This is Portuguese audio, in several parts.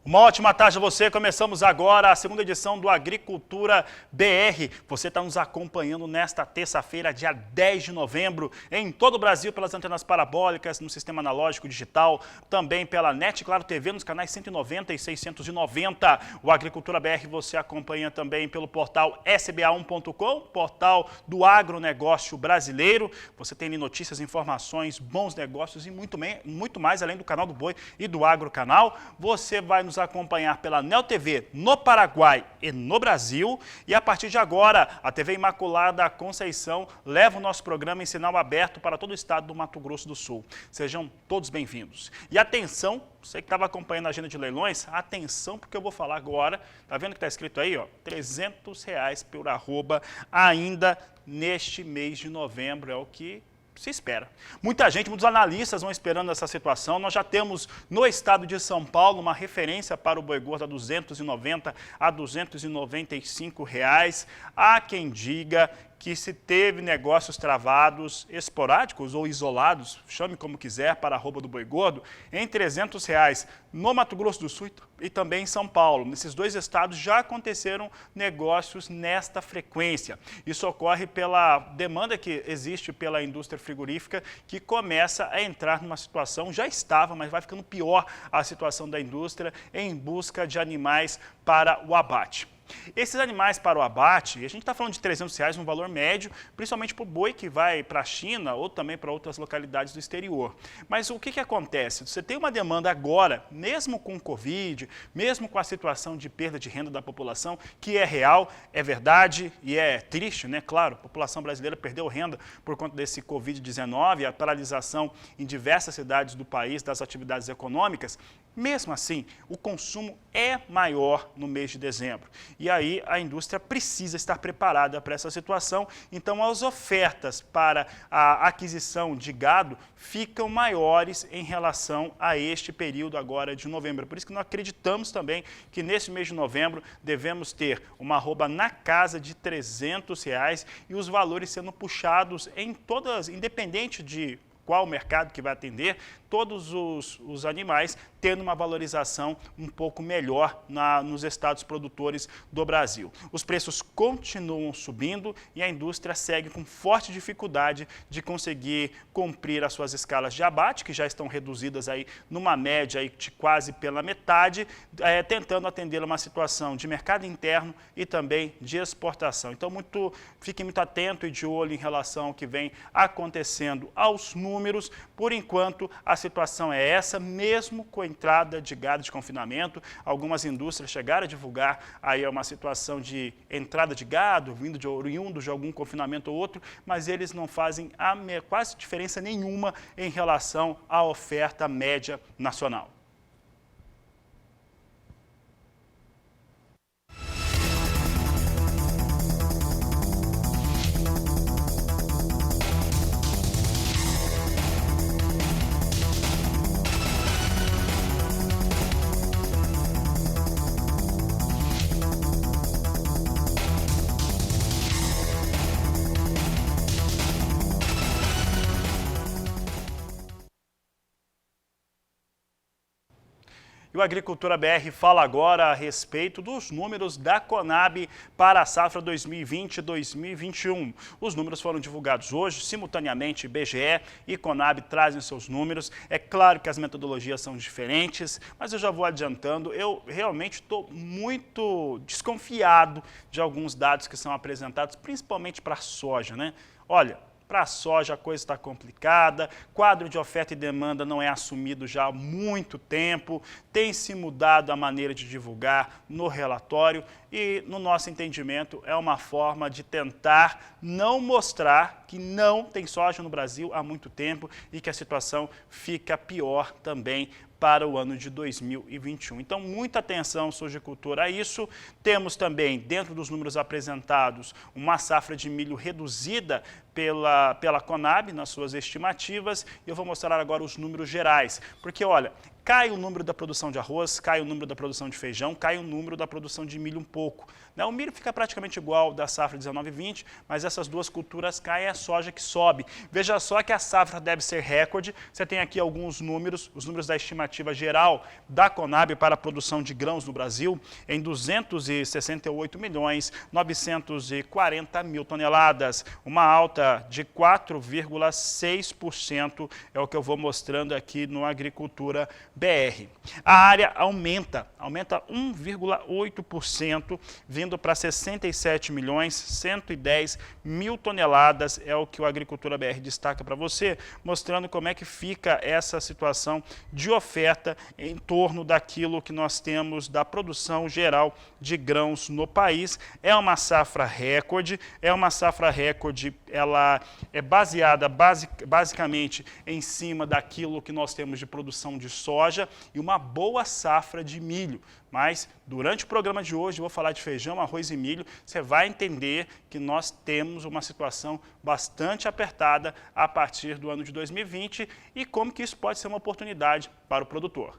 Uma ótima tarde a você. Começamos agora a segunda edição do Agricultura BR. Você está nos acompanhando nesta terça-feira, dia 10 de novembro, em todo o Brasil, pelas antenas parabólicas, no sistema analógico digital, também pela NET Claro TV, nos canais 190 e 690. O Agricultura BR você acompanha também pelo portal sba1.com, portal do agronegócio brasileiro. Você tem ali notícias, informações, bons negócios e muito mais, além do canal do Boi e do Agro Canal. Você vai nos acompanhar pela Neo TV no Paraguai e no Brasil. E a partir de agora, a TV Imaculada Conceição leva o nosso programa em sinal aberto para todo o estado do Mato Grosso do Sul. Sejam todos bem-vindos. E atenção, você que estava acompanhando a agenda de leilões, atenção porque eu vou falar agora, tá vendo que está escrito aí, ó, R$300 por arroba ainda neste mês de novembro, é o que se espera. Muita gente, muitos analistas vão esperando essa situação. Nós já temos no estado de São Paulo uma referência para o boi gordo a R$290 a R$295. Há quem diga que se teve negócios travados esporádicos ou isolados, chame como quiser, para a arroba do boi gordo, em R$300 no Mato Grosso do Sul e também em São Paulo. Nesses dois estados já aconteceram negócios nesta frequência. Isso ocorre pela demanda que existe pela indústria frigorífica, que começa a entrar numa situação, já estava, mas vai ficando pior a situação da indústria em busca de animais para o abate. Esses animais para o abate, a gente está falando de R$300 um valor médio, principalmente para o boi que vai para a China ou também para outras localidades do exterior. Mas o que acontece? Você tem uma demanda agora, mesmo com o Covid, mesmo com a situação de perda de renda da população, que é real, é verdade e é triste, né? Claro, a população brasileira perdeu renda por conta desse Covid-19, a paralisação em diversas cidades do país das atividades econômicas. Mesmo assim, o consumo é maior no mês de dezembro. E aí a indústria precisa estar preparada para essa situação. Então as ofertas para a aquisição de gado ficam maiores em relação a este período agora de novembro. Por isso que nós acreditamos também que nesse mês de novembro devemos ter uma arroba na casa de R$300 e os valores sendo puxados em todas, independente de qual o mercado que vai atender, todos os animais tendo uma valorização um pouco melhor nos estados produtores do Brasil. Os preços continuam subindo e a indústria segue com forte dificuldade de conseguir cumprir as suas escalas de abate, que já estão reduzidas aí numa média aí de quase pela metade, tentando atender a uma situação de mercado interno e também de exportação. Então, fiquem muito atento e de olho em relação ao que vem acontecendo aos números. Por enquanto, a situação é essa, mesmo com a entrada de gado de confinamento. Algumas indústrias chegaram a divulgar aí uma situação de entrada de gado, oriundo de algum confinamento ou outro, mas eles não fazem quase diferença nenhuma em relação à oferta média nacional. E o Agricultura BR fala agora a respeito dos números da Conab para a safra 2020-2021. Os números foram divulgados hoje, simultaneamente IBGE e Conab trazem seus números. É claro que as metodologias são diferentes, mas eu já vou adiantando, eu realmente estou muito desconfiado de alguns dados que são apresentados, principalmente para a soja, né? Olha, para a soja a coisa está complicada, quadro de oferta e demanda não é assumido já há muito tempo, tem se mudado a maneira de divulgar no relatório e, no nosso entendimento, é uma forma de tentar não mostrar que não tem soja no Brasil há muito tempo e que a situação fica pior também para o ano de 2021. Então, muita atenção, sojicultura, a isso. Temos também, dentro dos números apresentados, uma safra de milho reduzida pela Conab nas suas estimativas. E eu vou mostrar agora os números gerais, porque, olha, cai o número da produção de arroz, cai o número da produção de feijão, cai o número da produção de milho um pouco. né? O milho fica praticamente igual da safra 19/20, mas essas duas culturas caem, é a soja que sobe. Veja só que a safra deve ser recorde. Você tem aqui alguns números, os números da estimativa geral da Conab para a produção de grãos no Brasil, em 268.940.000 toneladas, uma alta de 4,6%, é o que eu vou mostrando aqui no Agricultura BR. A área aumenta 1,8%, vindo para 67.110.000 toneladas, é o que o Agricultura BR destaca para você, mostrando como é que fica essa situação de oferta em torno daquilo que nós temos da produção geral de grãos no país. É uma safra recorde, ela é baseada basicamente em cima daquilo que nós temos de produção de soja e uma boa safra de milho. Mas durante o programa de hoje eu vou falar de feijão, arroz e milho. Você vai entender que nós temos uma situação bastante apertada a partir do ano de 2020 e como que isso pode ser uma oportunidade para o produtor.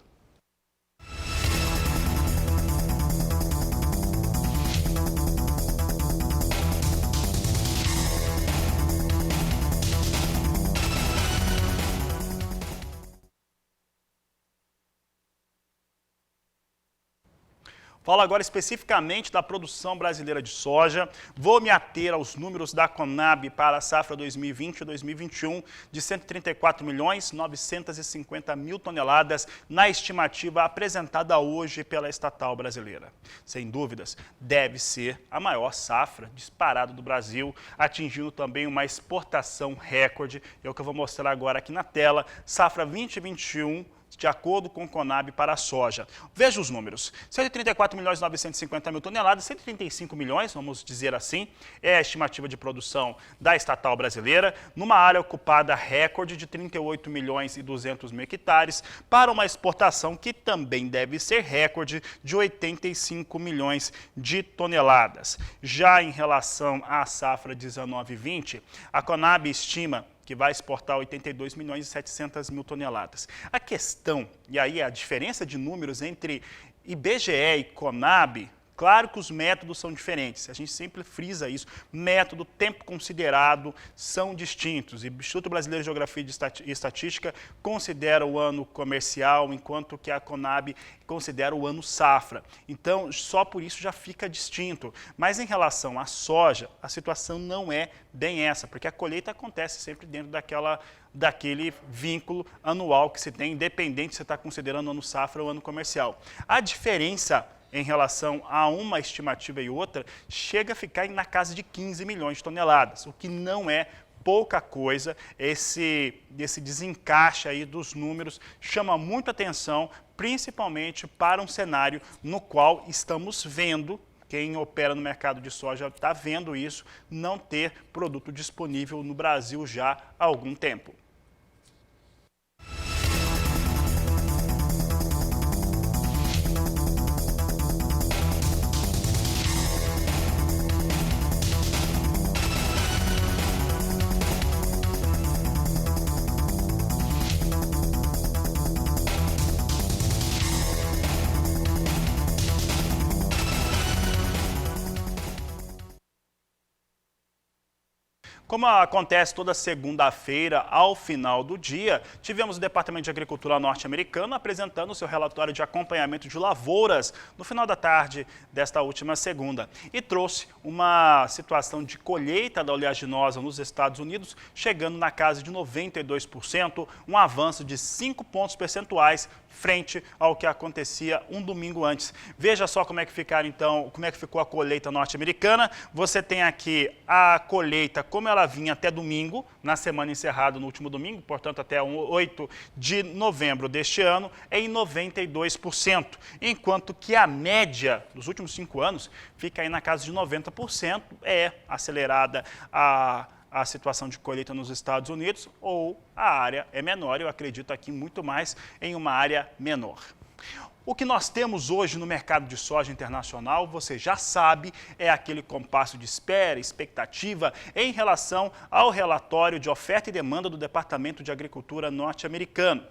Falo agora especificamente da produção brasileira de soja. Vou me ater aos números da Conab para a safra 2020 e 2021 de 134.950.000 toneladas na estimativa apresentada hoje pela estatal brasileira. Sem dúvidas, deve ser a maior safra disparada do Brasil, atingindo também uma exportação recorde. É o que eu vou mostrar agora aqui na tela. Safra 2021, de acordo com o Conab para a soja. Veja os números, 134.950.000 toneladas, 135 milhões, vamos dizer assim, é a estimativa de produção da estatal brasileira, numa área ocupada recorde de 38.200.000 hectares, para uma exportação que também deve ser recorde de 85 milhões de toneladas. Já em relação à safra 19/20, a Conab estima que vai exportar 82.700.000 toneladas. A questão, e aí a diferença de números entre IBGE e Conab, claro que os métodos são diferentes, a gente sempre frisa isso, método, tempo considerado são distintos. O Instituto Brasileiro de Geografia e Estatística considera o ano comercial, enquanto que a Conab considera o ano safra. Então, só por isso já fica distinto. Mas em relação à soja, a situação não é bem essa, porque a colheita acontece sempre dentro daquele vínculo anual que se tem, independente se você está considerando ano safra ou ano comercial. A diferença em relação a uma estimativa e outra, chega a ficar na casa de 15 milhões de toneladas, o que não é pouca coisa. Esse desencaixe aí dos números chama muita atenção, principalmente para um cenário no qual estamos vendo, quem opera no mercado de soja está vendo isso, não ter produto disponível no Brasil já há algum tempo. Como acontece toda segunda-feira, ao final do dia, tivemos o Departamento de Agricultura norte-americano apresentando o seu relatório de acompanhamento de lavouras no final da tarde desta última segunda e trouxe uma situação de colheita da oleaginosa nos Estados Unidos, chegando na casa de 92%, um avanço de 5 pontos percentuais frente ao que acontecia um domingo antes. Veja só como é que ficou a colheita norte-americana. Você tem aqui a colheita como ela vinha até domingo, na semana encerrada no último domingo, portanto até 8 de novembro deste ano, é em 92%, enquanto que a média dos últimos 5 anos fica aí na casa de 90%, é acelerada a situação de colheita nos Estados Unidos, ou a área é menor, eu acredito aqui muito mais em uma área menor. O que nós temos hoje no mercado de soja internacional, você já sabe, é aquele compasso de espera, expectativa em relação ao relatório de oferta e demanda do Departamento de Agricultura norte-americano.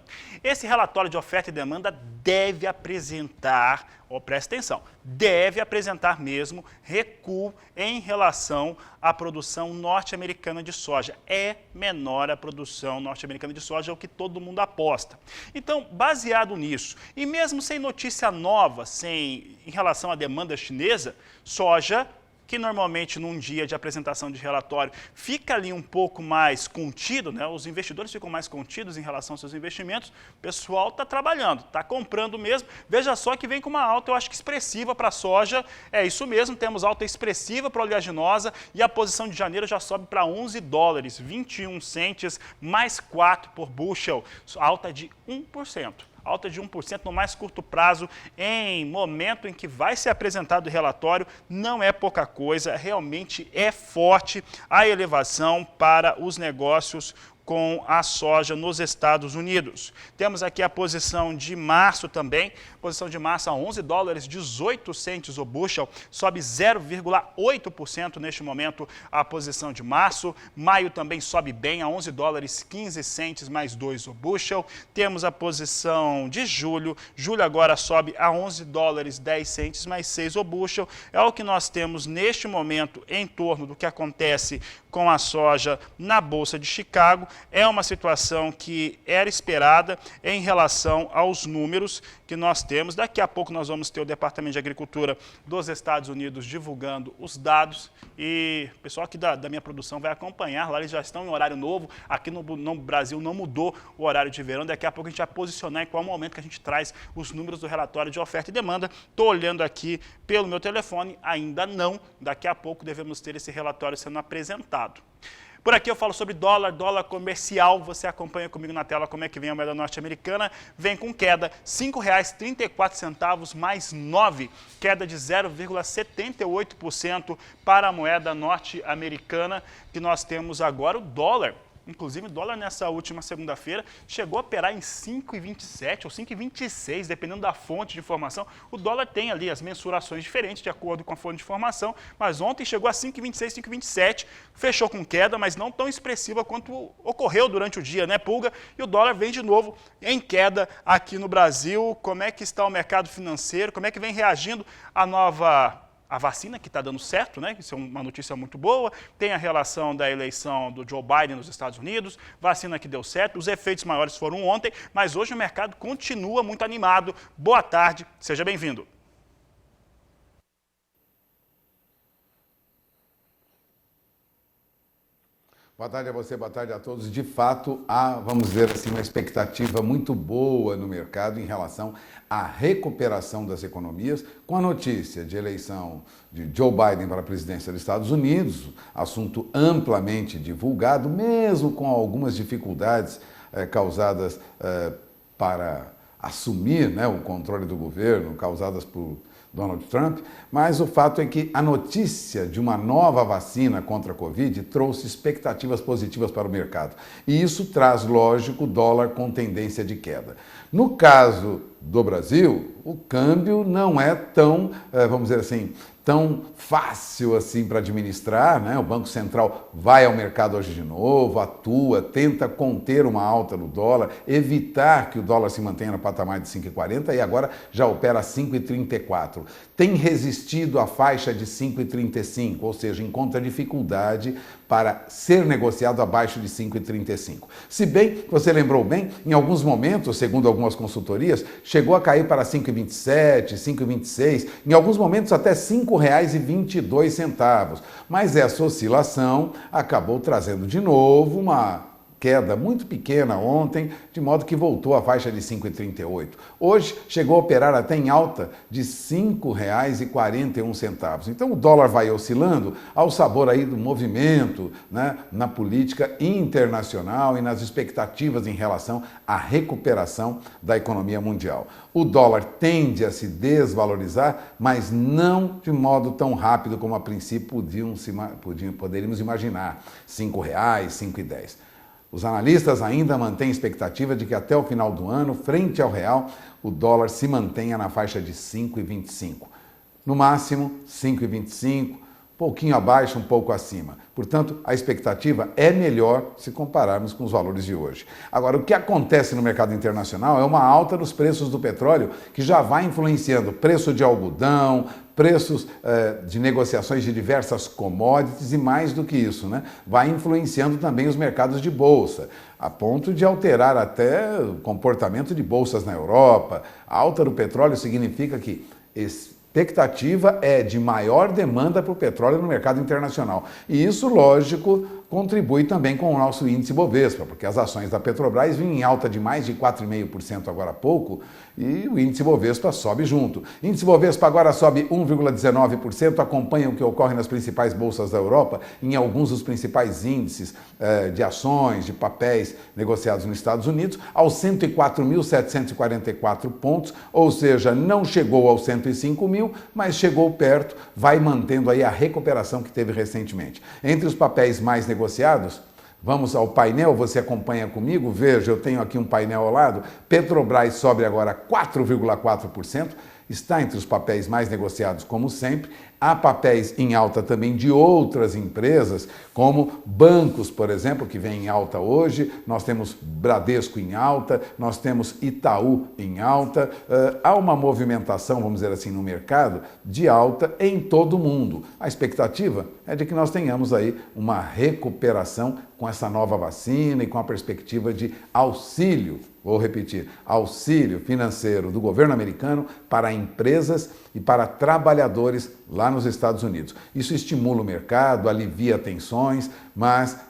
Esse relatório de oferta e demanda deve apresentar, presta atenção, deve apresentar mesmo recuo em relação à produção norte-americana de soja. É menor a produção norte-americana de soja, é o que todo mundo aposta. Então, baseado nisso, e mesmo sem notícia nova, em relação à demanda chinesa, soja, que normalmente num dia de apresentação de relatório fica ali um pouco mais contido, né? Os investidores ficam mais contidos em relação aos seus investimentos, o pessoal está trabalhando, está comprando mesmo. Veja só que vem com uma alta, eu acho que expressiva para a soja, é isso mesmo, temos alta expressiva para a oleaginosa e a posição de janeiro já sobe para 11 dólares, 21 centes, mais 4 por bushel, alta de 1%. Alta de 1% no mais curto prazo, em momento em que vai ser apresentado o relatório, não é pouca coisa, realmente é forte a elevação para os negócios com a soja nos Estados Unidos. Temos aqui a posição de março também, posição de março a 11 dólares, 18 centes o bushel, sobe 0,8% neste momento a posição de março. Maio também sobe bem a 11 dólares, 15 centes mais 2 o bushel. Temos a posição de julho, julho agora sobe a 11 dólares, 10 centes mais 6 o bushel. É o que nós temos neste momento em torno do que acontece com a soja na Bolsa de Chicago. É uma situação que era esperada em relação aos números que nós temos. Daqui a pouco nós vamos ter o Departamento de Agricultura dos Estados Unidos divulgando os dados e o pessoal aqui da minha produção vai acompanhar. Lá eles já estão em horário novo, aqui no Brasil não mudou o horário de verão. Daqui a pouco a gente vai posicionar em qual momento que a gente traz os números do relatório de oferta e demanda. Estou olhando aqui pelo meu telefone, ainda não. Daqui a pouco devemos ter esse relatório sendo apresentado. Por aqui eu falo sobre dólar, dólar comercial, você acompanha comigo na tela como é que vem a moeda norte-americana, vem com queda, R$ 5,34 mais 9, queda de 0,78% para a moeda norte-americana, que nós temos agora o dólar. Inclusive, o dólar nessa última segunda-feira chegou a operar em 5,27 ou 5,26, dependendo da fonte de informação. O dólar tem ali as mensurações diferentes de acordo com a fonte de informação, mas ontem chegou a 5,26, 5,27, fechou com queda, mas não tão expressiva quanto ocorreu durante o dia, né, Pulga? E o dólar vem de novo em queda aqui no Brasil. Como é que está o mercado financeiro? Como é que vem reagindo a vacina, que está dando certo, né? Isso é uma notícia muito boa. Tem a relação da eleição do Joe Biden nos Estados Unidos, vacina que deu certo. Os efeitos maiores foram ontem, mas hoje o mercado continua muito animado. Boa tarde, seja bem-vindo. Boa tarde a você, boa tarde a todos. De fato, há, vamos dizer assim, uma expectativa muito boa no mercado em relação à recuperação das economias, com a notícia de eleição de Joe Biden para a presidência dos Estados Unidos, assunto amplamente divulgado, mesmo com algumas dificuldades causadas para assumir, né, o controle do governo, causadas por Donald Trump, mas o fato é que a notícia de uma nova vacina contra a Covid trouxe expectativas positivas para o mercado. E isso traz, lógico, o dólar com tendência de queda. No caso do Brasil, o câmbio não é tão, vamos dizer assim, tão fácil assim para administrar, né? O Banco Central vai ao mercado hoje de novo, atua, tenta conter uma alta no dólar, evitar que o dólar se mantenha no patamar de 5,40 e agora já opera 5,34. Tem resistido à faixa de 5,35, ou seja, encontra dificuldade para ser negociado abaixo de 5,35. Se bem, você lembrou bem, em alguns momentos, segundo algumas consultorias, chegou a cair para 5,27, 5,26, em alguns momentos até R$ 5,22. Mas essa oscilação acabou trazendo de novo uma queda muito pequena ontem, de modo que voltou à faixa de 5,38. Hoje chegou a operar até em alta de R$ 5,41. Então o dólar vai oscilando ao sabor aí do movimento, né, na política internacional e nas expectativas em relação à recuperação da economia mundial. O dólar tende a se desvalorizar, mas não de modo tão rápido como a princípio poderíamos imaginar, R$ 5,00, 5,10. Os analistas ainda mantêm expectativa de que até o final do ano, frente ao real, o dólar se mantenha na faixa de 5,25. No máximo, 5,25, pouquinho abaixo, um pouco acima. Portanto, a expectativa é melhor se compararmos com os valores de hoje. Agora, o que acontece no mercado internacional é uma alta dos preços do petróleo que já vai influenciando preço de algodão, preços de negociações de diversas commodities e mais do que isso, né? Vai influenciando também os mercados de bolsa, a ponto de alterar até o comportamento de bolsas na Europa. A alta do petróleo significa que expectativa é de maior demanda por petróleo no mercado internacional. E isso, lógico, contribui também com o nosso índice Bovespa, porque as ações da Petrobras vinham em alta de mais de 4,5% agora há pouco e o índice Bovespa sobe junto. O índice Bovespa agora sobe 1,19%, acompanha o que ocorre nas principais bolsas da Europa, em alguns dos principais índices de ações, de papéis negociados nos Estados Unidos, aos 104.744 pontos, ou seja, não chegou aos 105 mil, mas chegou perto, vai mantendo aí a recuperação que teve recentemente. Entre os papéis mais negociados, vamos ao painel, você acompanha comigo, veja, eu tenho aqui um painel ao lado, Petrobras sobe agora 4,4%, está entre os papéis mais negociados como sempre. Há papéis em alta também de outras empresas, como bancos, por exemplo, que vem em alta hoje. Nós temos Bradesco em alta, nós temos Itaú em alta. Há uma movimentação, vamos dizer assim, no mercado de alta em todo o mundo. A expectativa é de que nós tenhamos aí uma recuperação com essa nova vacina e com a perspectiva de auxílio, vou repetir, auxílio financeiro do governo americano para empresas e para trabalhadores lá nos Estados Unidos. Isso estimula o mercado, alivia tensões, mas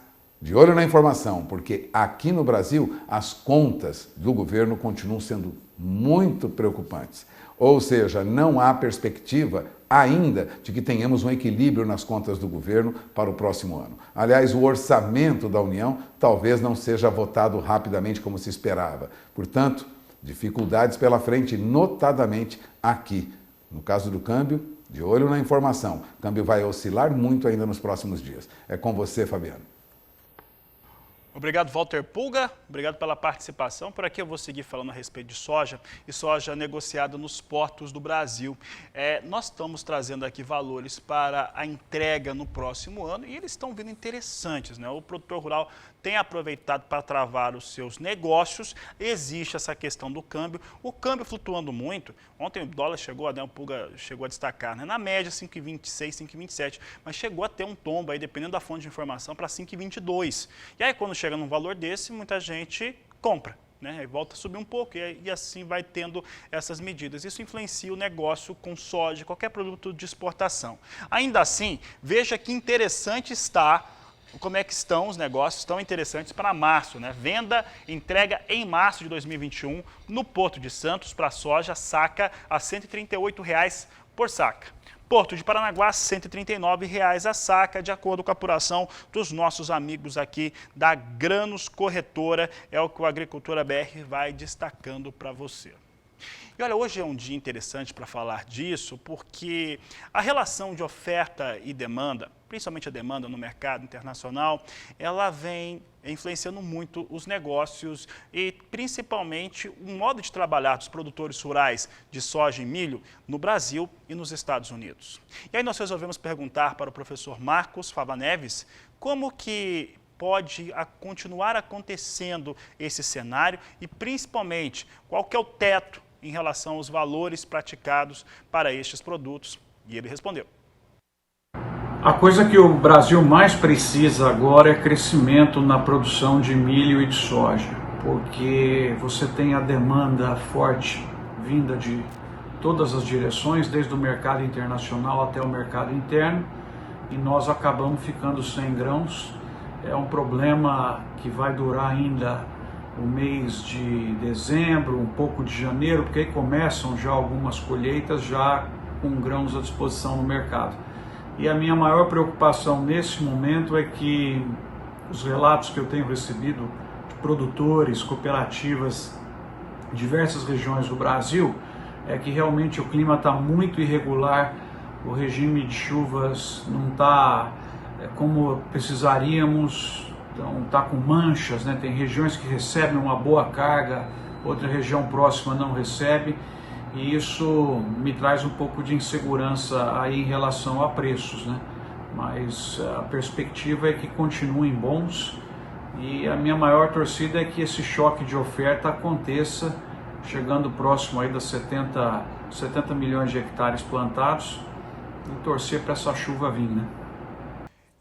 de olho na informação, porque aqui no Brasil as contas do governo continuam sendo muito preocupantes. Ou seja, não há perspectiva ainda de que tenhamos um equilíbrio nas contas do governo para o próximo ano. Aliás, o orçamento da União talvez não seja votado rapidamente como se esperava. Portanto, dificuldades pela frente, notadamente aqui. No caso do câmbio, de olho na informação. O câmbio vai oscilar muito ainda nos próximos dias. É com você, Fabiano. Obrigado, Walter Pulga. Obrigado pela participação. Por aqui eu vou seguir falando a respeito de soja e soja negociada nos portos do Brasil. Nós estamos trazendo aqui valores para a entrega no próximo ano e eles estão vindo interessantes, né? O produtor rural tem aproveitado para travar os seus negócios. Existe essa questão do câmbio. O câmbio flutuando muito. Ontem o dólar chegou a, né, o Pulga chegou a destacar, né? Na média 5,26, 5,27, mas chegou a ter um tombo aí, dependendo da fonte de informação, para 5,22. E aí quando chega num valor desse, muita gente compra, né? Aí volta a subir um pouco e assim vai tendo essas medidas. Isso influencia o negócio com soja, qualquer produto de exportação. Ainda assim, veja que interessante está, como é que estão os negócios, estão interessantes para março, né? Venda, entrega em março de 2021 no Porto de Santos para soja, saca a R$ 138,00 por saca. Porto de Paranaguá, R$ 139,00 a saca, de acordo com a apuração dos nossos amigos aqui da Grãos Corretora. É o que o Agricultura BR vai destacando para você. E olha, hoje é um dia interessante para falar disso, porque a relação de oferta e demanda, principalmente a demanda no mercado internacional, ela vem influenciando muito os negócios e principalmente o modo de trabalhar dos produtores rurais de soja e milho no Brasil e nos Estados Unidos. E aí nós resolvemos perguntar para o professor Marcos Fava Neves como que pode continuar acontecendo esse cenário e principalmente qual que é o teto em relação aos valores praticados para estes produtos. E ele respondeu. A coisa que o Brasil mais precisa agora é crescimento na produção de milho e de soja, porque você tem a demanda forte vinda de todas as direções, desde o mercado internacional até o mercado interno, e nós acabamos ficando sem grãos. É um problema que vai durar ainda o mês de dezembro, um pouco de janeiro, porque aí começam já algumas colheitas já com grãos à disposição no mercado. E a minha maior preocupação nesse momento é que os relatos que eu tenho recebido de produtores, cooperativas, em diversas regiões do Brasil, é que realmente o clima está muito irregular, o regime de chuvas não está como precisaríamos, Então está com manchas, né? Tem regiões que recebem uma boa carga, outra região próxima não recebe, e isso me traz um pouco de insegurança aí em relação a preços, né? Mas a perspectiva é que continuem bons, e a minha maior torcida é que esse choque de oferta aconteça, chegando próximo aí das 70 milhões de hectares plantados, e torcer para essa chuva vir, né?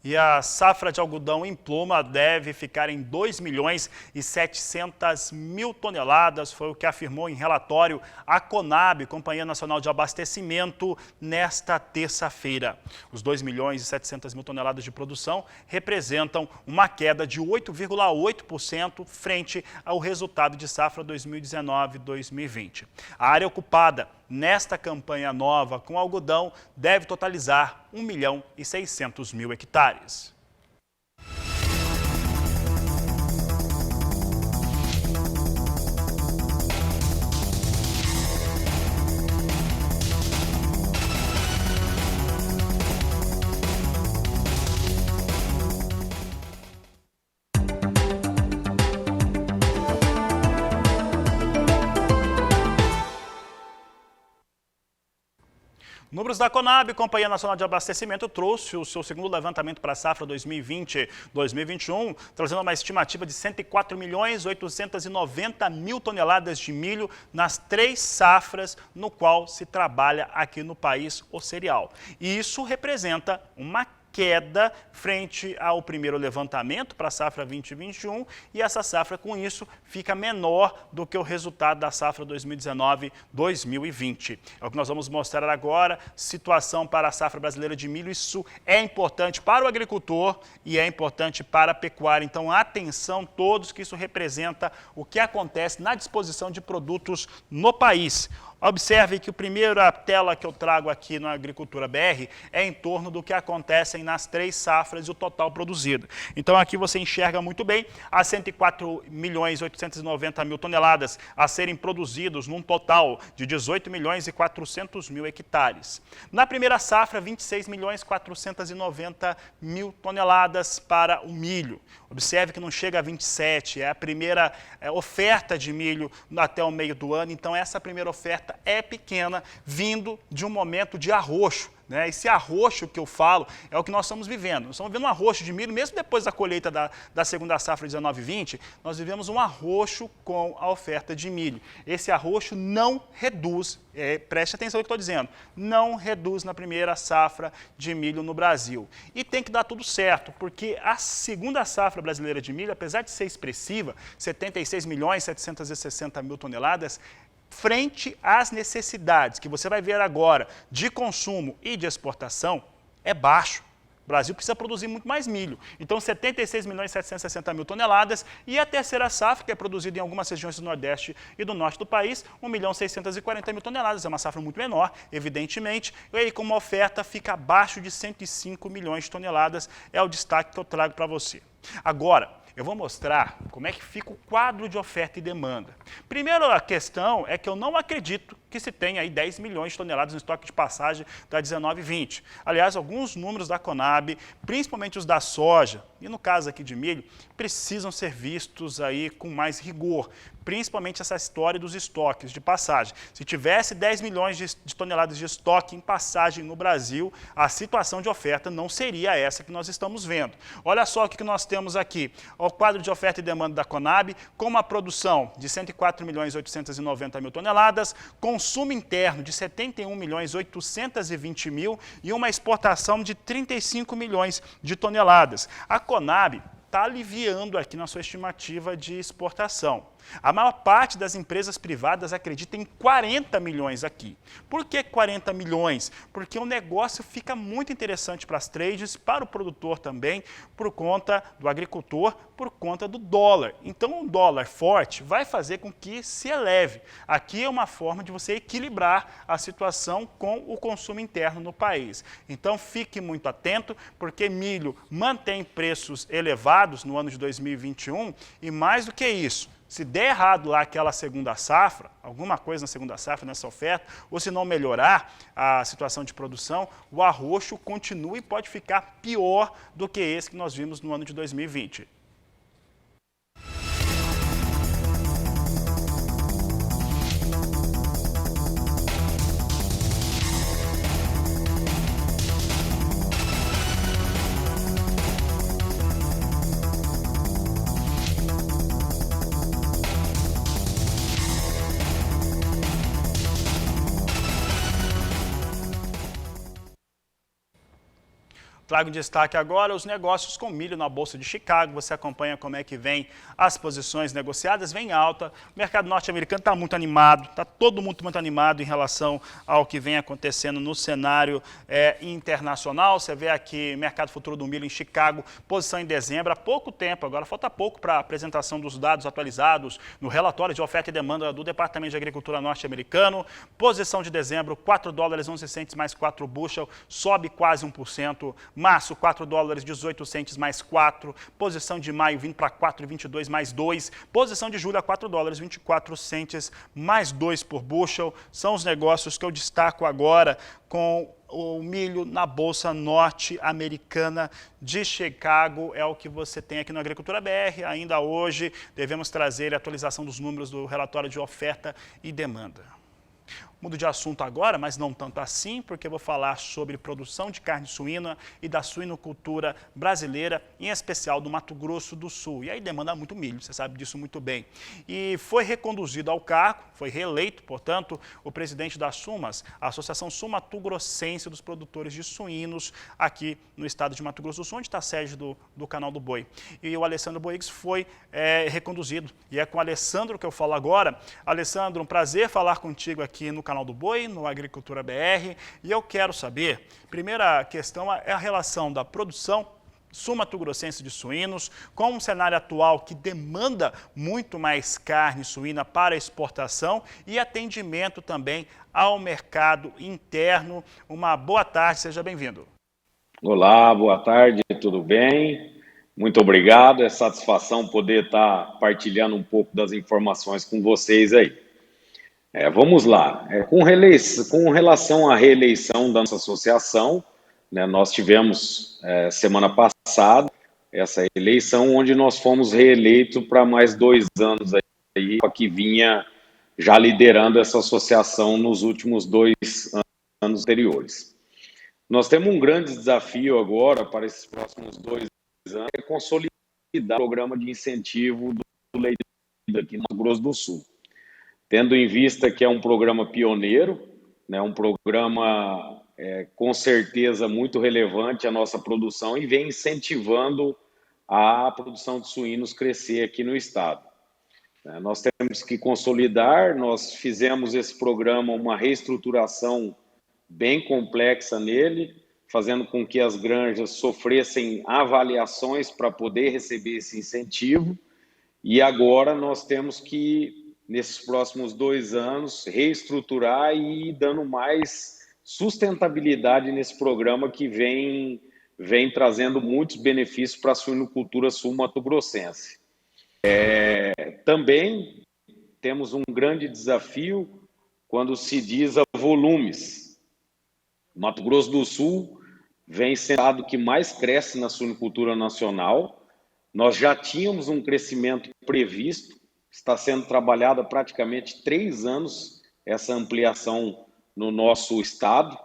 E a safra de algodão em pluma deve ficar em 2.700.000 toneladas, foi o que afirmou em relatório a Conab, Companhia Nacional de Abastecimento, nesta terça-feira. Os 2.700.000 toneladas de produção representam uma queda de 8,8% frente ao resultado de safra 2019-2020. A área ocupada nesta campanha nova com algodão deve totalizar 1.600.000 hectares. Números da Conab, Companhia Nacional de Abastecimento, trouxe o seu segundo levantamento para a safra 2020-2021, trazendo uma estimativa de 104.890.000 toneladas de milho nas 3 safras no qual se trabalha aqui no país o cereal. E isso representa uma queda frente ao primeiro levantamento para a safra 2021, e essa safra, com isso, fica menor do que o resultado da safra 2019-2020. É o que nós vamos mostrar agora, situação para a safra brasileira de milho. Isso é importante para o agricultor e é importante para a pecuária. Então, atenção todos, que isso representa o que acontece na disposição de produtos no país. Observe que a primeira tela que eu trago aqui na Agricultura BR é em torno do que acontece nas 3 safras e o total produzido. Então aqui você enxerga muito bem as 104.890.000 toneladas a serem produzidos num total de 18.400.000 hectares. Na primeira safra, 26.490.000 toneladas para o milho. Observe que não chega a 27, é a primeira oferta de milho até o meio do ano, então essa primeira oferta é pequena, vindo de um momento de arroxo. Esse arroxo que eu falo é o que nós estamos vivendo. Nós estamos vivendo um arroxo de milho, mesmo depois da colheita da segunda safra 19-20, nós vivemos um arroxo com a oferta de milho. Esse arroxo não reduz, preste atenção no que eu estou dizendo, não reduz na primeira safra de milho no Brasil. E tem que dar tudo certo, porque a segunda safra brasileira de milho, apesar de ser expressiva, 76.760.000 toneladas, frente às necessidades que você vai ver agora de consumo e de exportação, é baixo. O Brasil precisa produzir muito mais milho. Então, 76.760.000 toneladas, e a terceira safra, que é produzida em algumas regiões do Nordeste e do Norte do país, 1.640.000 toneladas. É uma safra muito menor, evidentemente, e aí com uma oferta fica abaixo de 105 milhões de toneladas. É o destaque que eu trago para você. Agora, eu vou mostrar como é que fica o quadro de oferta e demanda. Primeiro, a questão é que eu não acredito que se tenha aí 10 milhões de toneladas no estoque de passagem da 19-20. Aliás, alguns números da Conab, principalmente os da soja, e no caso aqui de milho, precisam ser vistos aí com mais rigor, principalmente essa história dos estoques de passagem. Se tivesse 10 milhões de toneladas de estoque em passagem no Brasil, a situação de oferta não seria essa que nós estamos vendo. Olha só o que nós temos aqui. O quadro de oferta e demanda da Conab, com uma produção de 104.890.000 toneladas, consumo interno de 71.820.000 e uma exportação de 35 milhões de toneladas. A Conab está aliviando aqui na sua estimativa de exportação. A maior parte das empresas privadas acredita em 40 milhões aqui. Por que 40 milhões? Porque o negócio fica muito interessante para as trades, para o produtor também, por conta do agricultor, por conta do dólar. Então, um dólar forte vai fazer com que se eleve. Aqui é uma forma de você equilibrar a situação com o consumo interno no país. Então, fique muito atento, porque milho mantém preços elevados no ano de 2021 e, mais do que isso, se der errado lá aquela segunda safra, alguma coisa na segunda safra, nessa oferta, ou se não melhorar a situação de produção, o arroxo continua e pode ficar pior do que esse que nós vimos no ano de 2020. Trago em destaque agora os negócios com milho na Bolsa de Chicago. Você acompanha como é que vem as posições negociadas, vem alta. O mercado norte-americano está muito animado, está todo mundo muito animado em relação ao que vem acontecendo no cenário internacional. Você vê aqui mercado futuro do milho em Chicago, posição em dezembro, há pouco tempo, agora falta pouco para a apresentação dos dados atualizados no relatório de oferta e demanda do Departamento de Agricultura norte-americano. Posição de dezembro, 4 dólares 11 centes mais 4 bushel, sobe quase 1%. Março, 4 dólares 18 centes mais 4. Posição de maio vindo para 4,22 mais 2. Posição de julho a 4 dólares 24 centes mais 2 por bushel. São os negócios que eu destaco agora com o milho na Bolsa Norte-Americana de Chicago. É o que você tem aqui no Agricultura BR. Ainda hoje devemos trazer a atualização dos números do relatório de oferta e demanda. Mudo de assunto agora, mas não tanto assim, porque eu vou falar sobre produção de carne suína e da suinocultura brasileira, em especial do Mato Grosso do Sul. E aí demanda muito milho, você sabe disso muito bem. E foi reconduzido ao cargo, foi reeleito, portanto, o presidente da SUMAS, a Associação Sul-Mato-Grossense dos Produtores de Suínos, aqui no estado de Mato Grosso do Sul, onde está a sede do Canal do Boi. E o Alessandro Boix foi reconduzido. E é com o Alessandro que eu falo agora. Alessandro, um prazer falar contigo aqui no Canal do Boi, no Agricultura BR, e eu quero saber, primeira questão é a relação da produção sul-mato-grossense de suínos com um cenário atual que demanda muito mais carne suína para exportação e atendimento também ao mercado interno. Uma boa tarde, seja bem-vindo. Olá, boa tarde, tudo bem? Muito obrigado, é satisfação poder estar partilhando um pouco das informações com vocês aí. Vamos lá. Com relação à reeleição da nossa associação, né, nós tivemos semana passada essa eleição onde nós fomos reeleitos para mais 2 anos aí, que vinha já liderando essa associação nos últimos 2 anos anteriores. Nós temos um grande desafio agora para esses próximos 2 anos, é consolidar o programa de incentivo do leite aqui no Mato Grosso do Sul. Tendo em vista que é um programa pioneiro, né, um programa com certeza muito relevante à nossa produção e vem incentivando a produção de suínos crescer aqui no estado. Nós temos que consolidar, nós fizemos esse programa uma reestruturação bem complexa nele, fazendo com que as granjas sofressem avaliações para poder receber esse incentivo, e agora nós temos que, nesses próximos 2 anos, reestruturar e ir dando mais sustentabilidade nesse programa que vem trazendo muitos benefícios para a suinocultura sul-mato-grossense. Também temos um grande desafio quando se diz a volumes. Mato Grosso do Sul vem sendo o estado que mais cresce na suinocultura nacional. Nós já tínhamos um crescimento previsto, está sendo trabalhada há praticamente 3 anos essa ampliação no nosso estado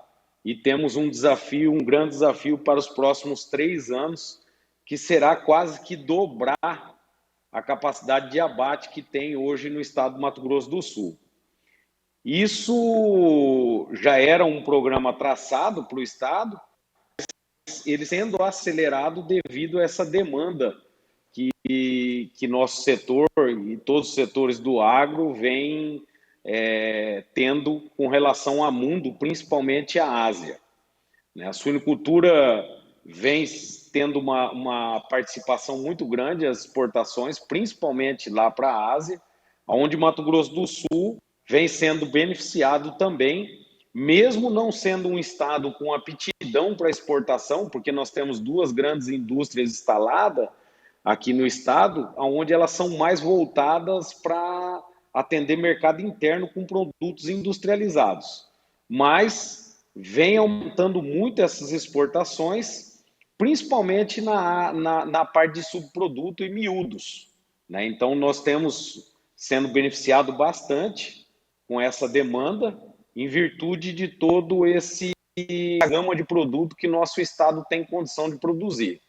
e temos um grande desafio para os próximos 3 anos, que será quase que dobrar a capacidade de abate que tem hoje no estado do Mato Grosso do Sul. Isso já era um programa traçado para o estado, ele sendo acelerado devido a essa demanda que nosso setor e todos os setores do agro vêm tendo com relação ao mundo, principalmente à Ásia. A suinocultura vem tendo uma participação muito grande nas exportações, principalmente lá para a Ásia, onde Mato Grosso do Sul vem sendo beneficiado também, mesmo não sendo um estado com aptidão para exportação, porque nós temos 2 grandes indústrias instaladas aqui no estado, onde elas são mais voltadas para atender mercado interno com produtos industrializados. Mas vem aumentando muito essas exportações, principalmente na parte de subproduto e miúdos. Então, nós temos sendo beneficiado bastante com essa demanda, em virtude de todo esse gama de produto que nosso estado tem condição de produzir.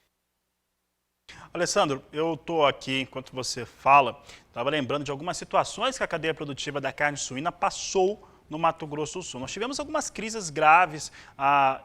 Alessandro, eu estou aqui, enquanto você fala, estava lembrando de algumas situações que a cadeia produtiva da carne suína passou no Mato Grosso do Sul. Nós tivemos algumas crises graves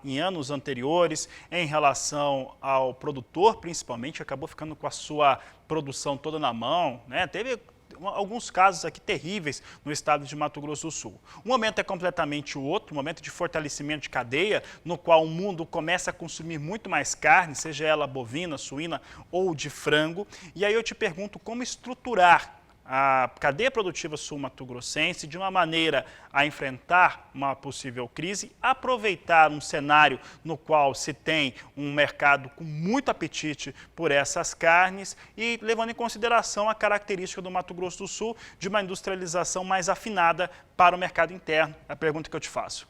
em anos anteriores em relação ao produtor, principalmente, que acabou ficando com a sua produção toda na mão, né? Teve alguns casos aqui terríveis no estado de Mato Grosso do Sul. O momento é completamente outro, um momento de fortalecimento de cadeia, no qual o mundo começa a consumir muito mais carne, seja ela bovina, suína ou de frango. E aí eu te pergunto como estruturar a cadeia produtiva sul-mato-grossense de uma maneira a enfrentar uma possível crise, aproveitar um cenário no qual se tem um mercado com muito apetite por essas carnes e levando em consideração a característica do Mato Grosso do Sul de uma industrialização mais afinada para o mercado interno. É a pergunta que eu te faço.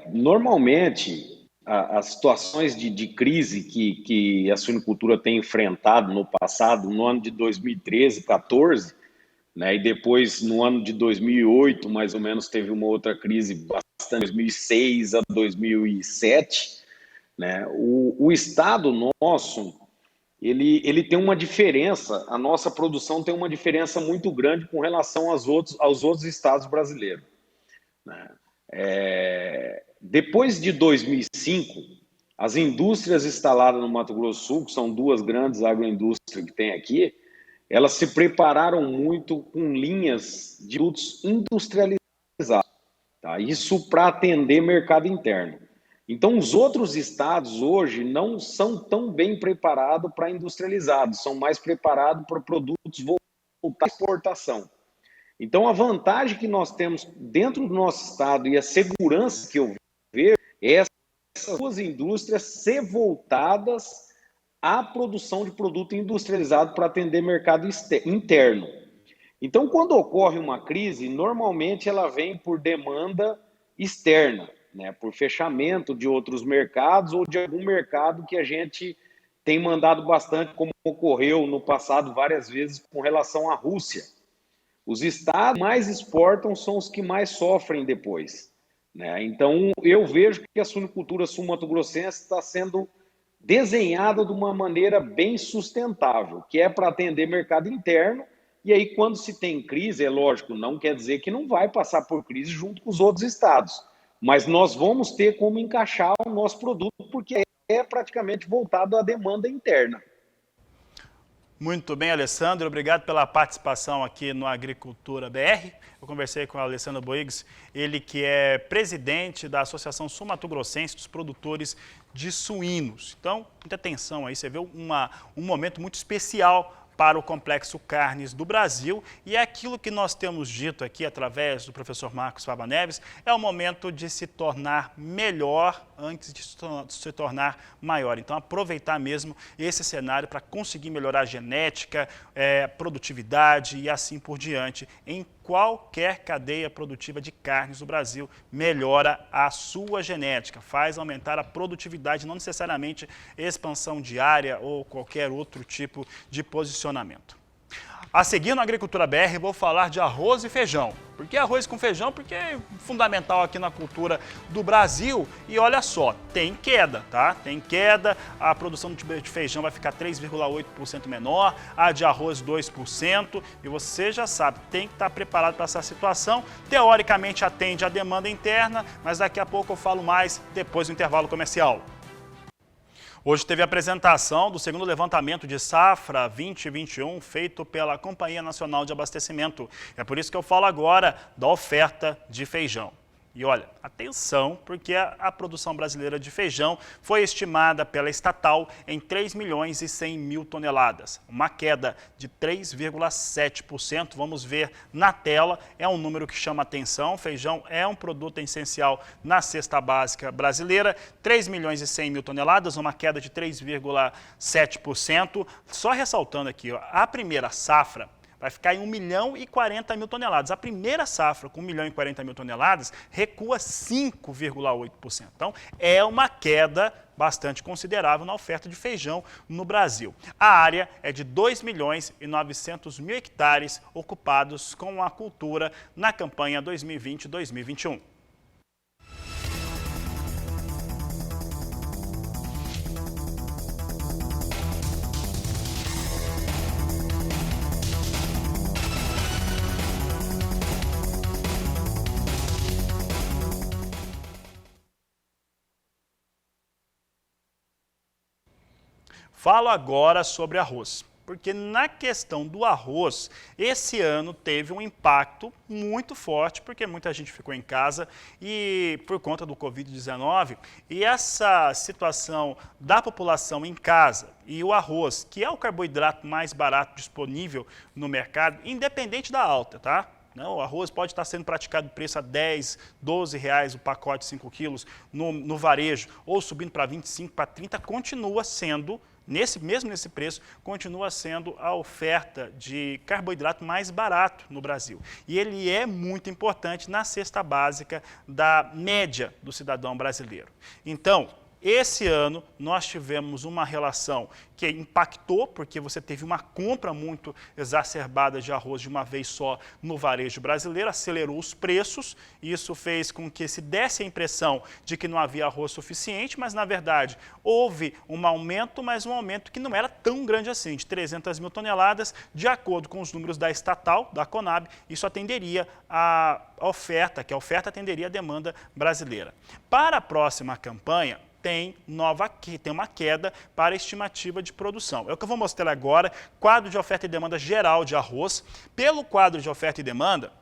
Normalmente, as situações de crise que a suinocultura tem enfrentado no passado, no ano de 2013, 2014, né, e depois, no ano de 2008, mais ou menos, teve uma outra crise bastante, 2006 a 2007, né, o estado nosso, ele tem uma diferença, a nossa produção tem uma diferença muito grande com relação aos outros estados brasileiros, né. Depois de 2005, as indústrias instaladas no Mato Grosso do Sul, que são duas grandes agroindústrias que tem aqui, elas se prepararam muito com linhas de produtos industrializados, tá? Isso para atender mercado interno. Então, os outros estados hoje não são tão bem preparados para industrializados, são mais preparados para produtos voltados à exportação. Então, a vantagem que nós temos dentro do nosso estado e a segurança que eu vejo é essas duas indústrias ser voltadas à produção de produto industrializado para atender mercado interno. Então, quando ocorre uma crise, normalmente ela vem por demanda externa, né, por fechamento de outros mercados ou de algum mercado que a gente tem mandado bastante, como ocorreu no passado várias vezes com relação à Rússia. Os estados que mais exportam são os que mais sofrem depois, né? Então, eu vejo que a suinocultura sul-mato-grossense está sendo desenhada de uma maneira bem sustentável, que é para atender mercado interno, e aí quando se tem crise, é lógico, não quer dizer que não vai passar por crise junto com os outros estados, mas nós vamos ter como encaixar o nosso produto, porque é praticamente voltado à demanda interna. Muito bem, Alessandro, obrigado pela participação aqui no Agricultura BR. Eu conversei com o Alessandro Boigues, ele que é presidente da Associação Sul-Mato-Grossense dos Produtores de Suínos. Então, muita atenção aí, você vê um momento muito especial para o Complexo Carnes do Brasil, e é aquilo que nós temos dito aqui através do professor Marcos Fava Neves, é o momento de se tornar melhor antes de se tornar maior. Então, aproveitar mesmo esse cenário para conseguir melhorar a genética, produtividade e assim por diante. Em qualquer cadeia produtiva de carnes do Brasil, melhora a sua genética, faz aumentar a produtividade, não necessariamente expansão de área ou qualquer outro tipo de posicionamento. A seguir no Agricultura BR, vou falar de arroz e feijão. Por que arroz com feijão? Porque é fundamental aqui na cultura do Brasil. E olha só, tem queda, tá? Tem queda, a produção de feijão vai ficar 3,8% menor, a de arroz 2%. E você já sabe, tem que estar preparado para essa situação. Teoricamente atende a demanda interna, mas daqui a pouco eu falo mais depois do intervalo comercial. Hoje teve a apresentação do segundo levantamento de safra 2021 feito pela Companhia Nacional de Abastecimento. É por isso que eu falo agora da oferta de feijão. E olha, atenção, porque a produção brasileira de feijão foi estimada pela estatal em 3 milhões e 100 mil toneladas, uma queda de 3,7%. Vamos ver na tela, é um número que chama atenção. Feijão é um produto essencial na cesta básica brasileira, 3 milhões e 100 mil toneladas, uma queda de 3,7%. Só ressaltando aqui, ó, a primeira safra vai ficar em 1 milhão e 40 mil toneladas. A primeira safra, com 1 milhão e 40 mil toneladas, recua 5,8%. Então, é uma queda bastante considerável na oferta de feijão no Brasil. A área é de 2 milhões e 900 mil hectares ocupados com a cultura na campanha 2020-2021. Falo agora sobre arroz, porque na questão do arroz, esse ano teve um impacto muito forte, porque muita gente ficou em casa e por conta do Covid-19, e essa situação da população em casa e o arroz, que é o carboidrato mais barato disponível no mercado, independente da alta, tá? Não, o arroz pode estar sendo praticado preço a 10, 12 reais o pacote de 5 quilos no varejo, ou subindo para 25, para 30, continua sendo, mesmo nesse preço, continua sendo a oferta de carboidrato mais barato no Brasil. E ele é muito importante na cesta básica da média do cidadão brasileiro. Então, esse ano nós tivemos uma relação que impactou, porque você teve uma compra muito exacerbada de arroz de uma vez só no varejo brasileiro, acelerou os preços, isso fez com que se desse a impressão de que não havia arroz suficiente, mas na verdade houve um aumento, mas um aumento que não era tão grande assim, de 300 mil toneladas, de acordo com os números da estatal, da Conab, isso atenderia a oferta, que a oferta atenderia a demanda brasileira. Para a próxima campanha, tem uma queda para a estimativa de produção. É o que eu vou mostrar agora, quadro de oferta e demanda geral de arroz. Pelo quadro de oferta e demanda,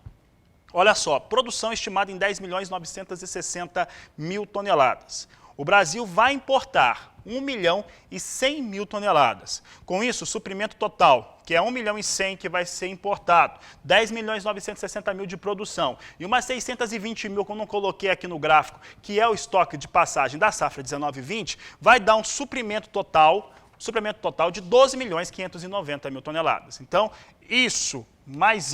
olha só, produção estimada em 10.960.000 toneladas. O Brasil vai importar 1.100.000 toneladas. Com isso, o suprimento total, que é 1.100.000 que vai ser importado, 10.960.000 de produção e umas 620.000 que eu não coloquei aqui no gráfico, que é o estoque de passagem da safra 19/20, vai dar um suprimento total de 12.590.000 toneladas. Então, isso, mais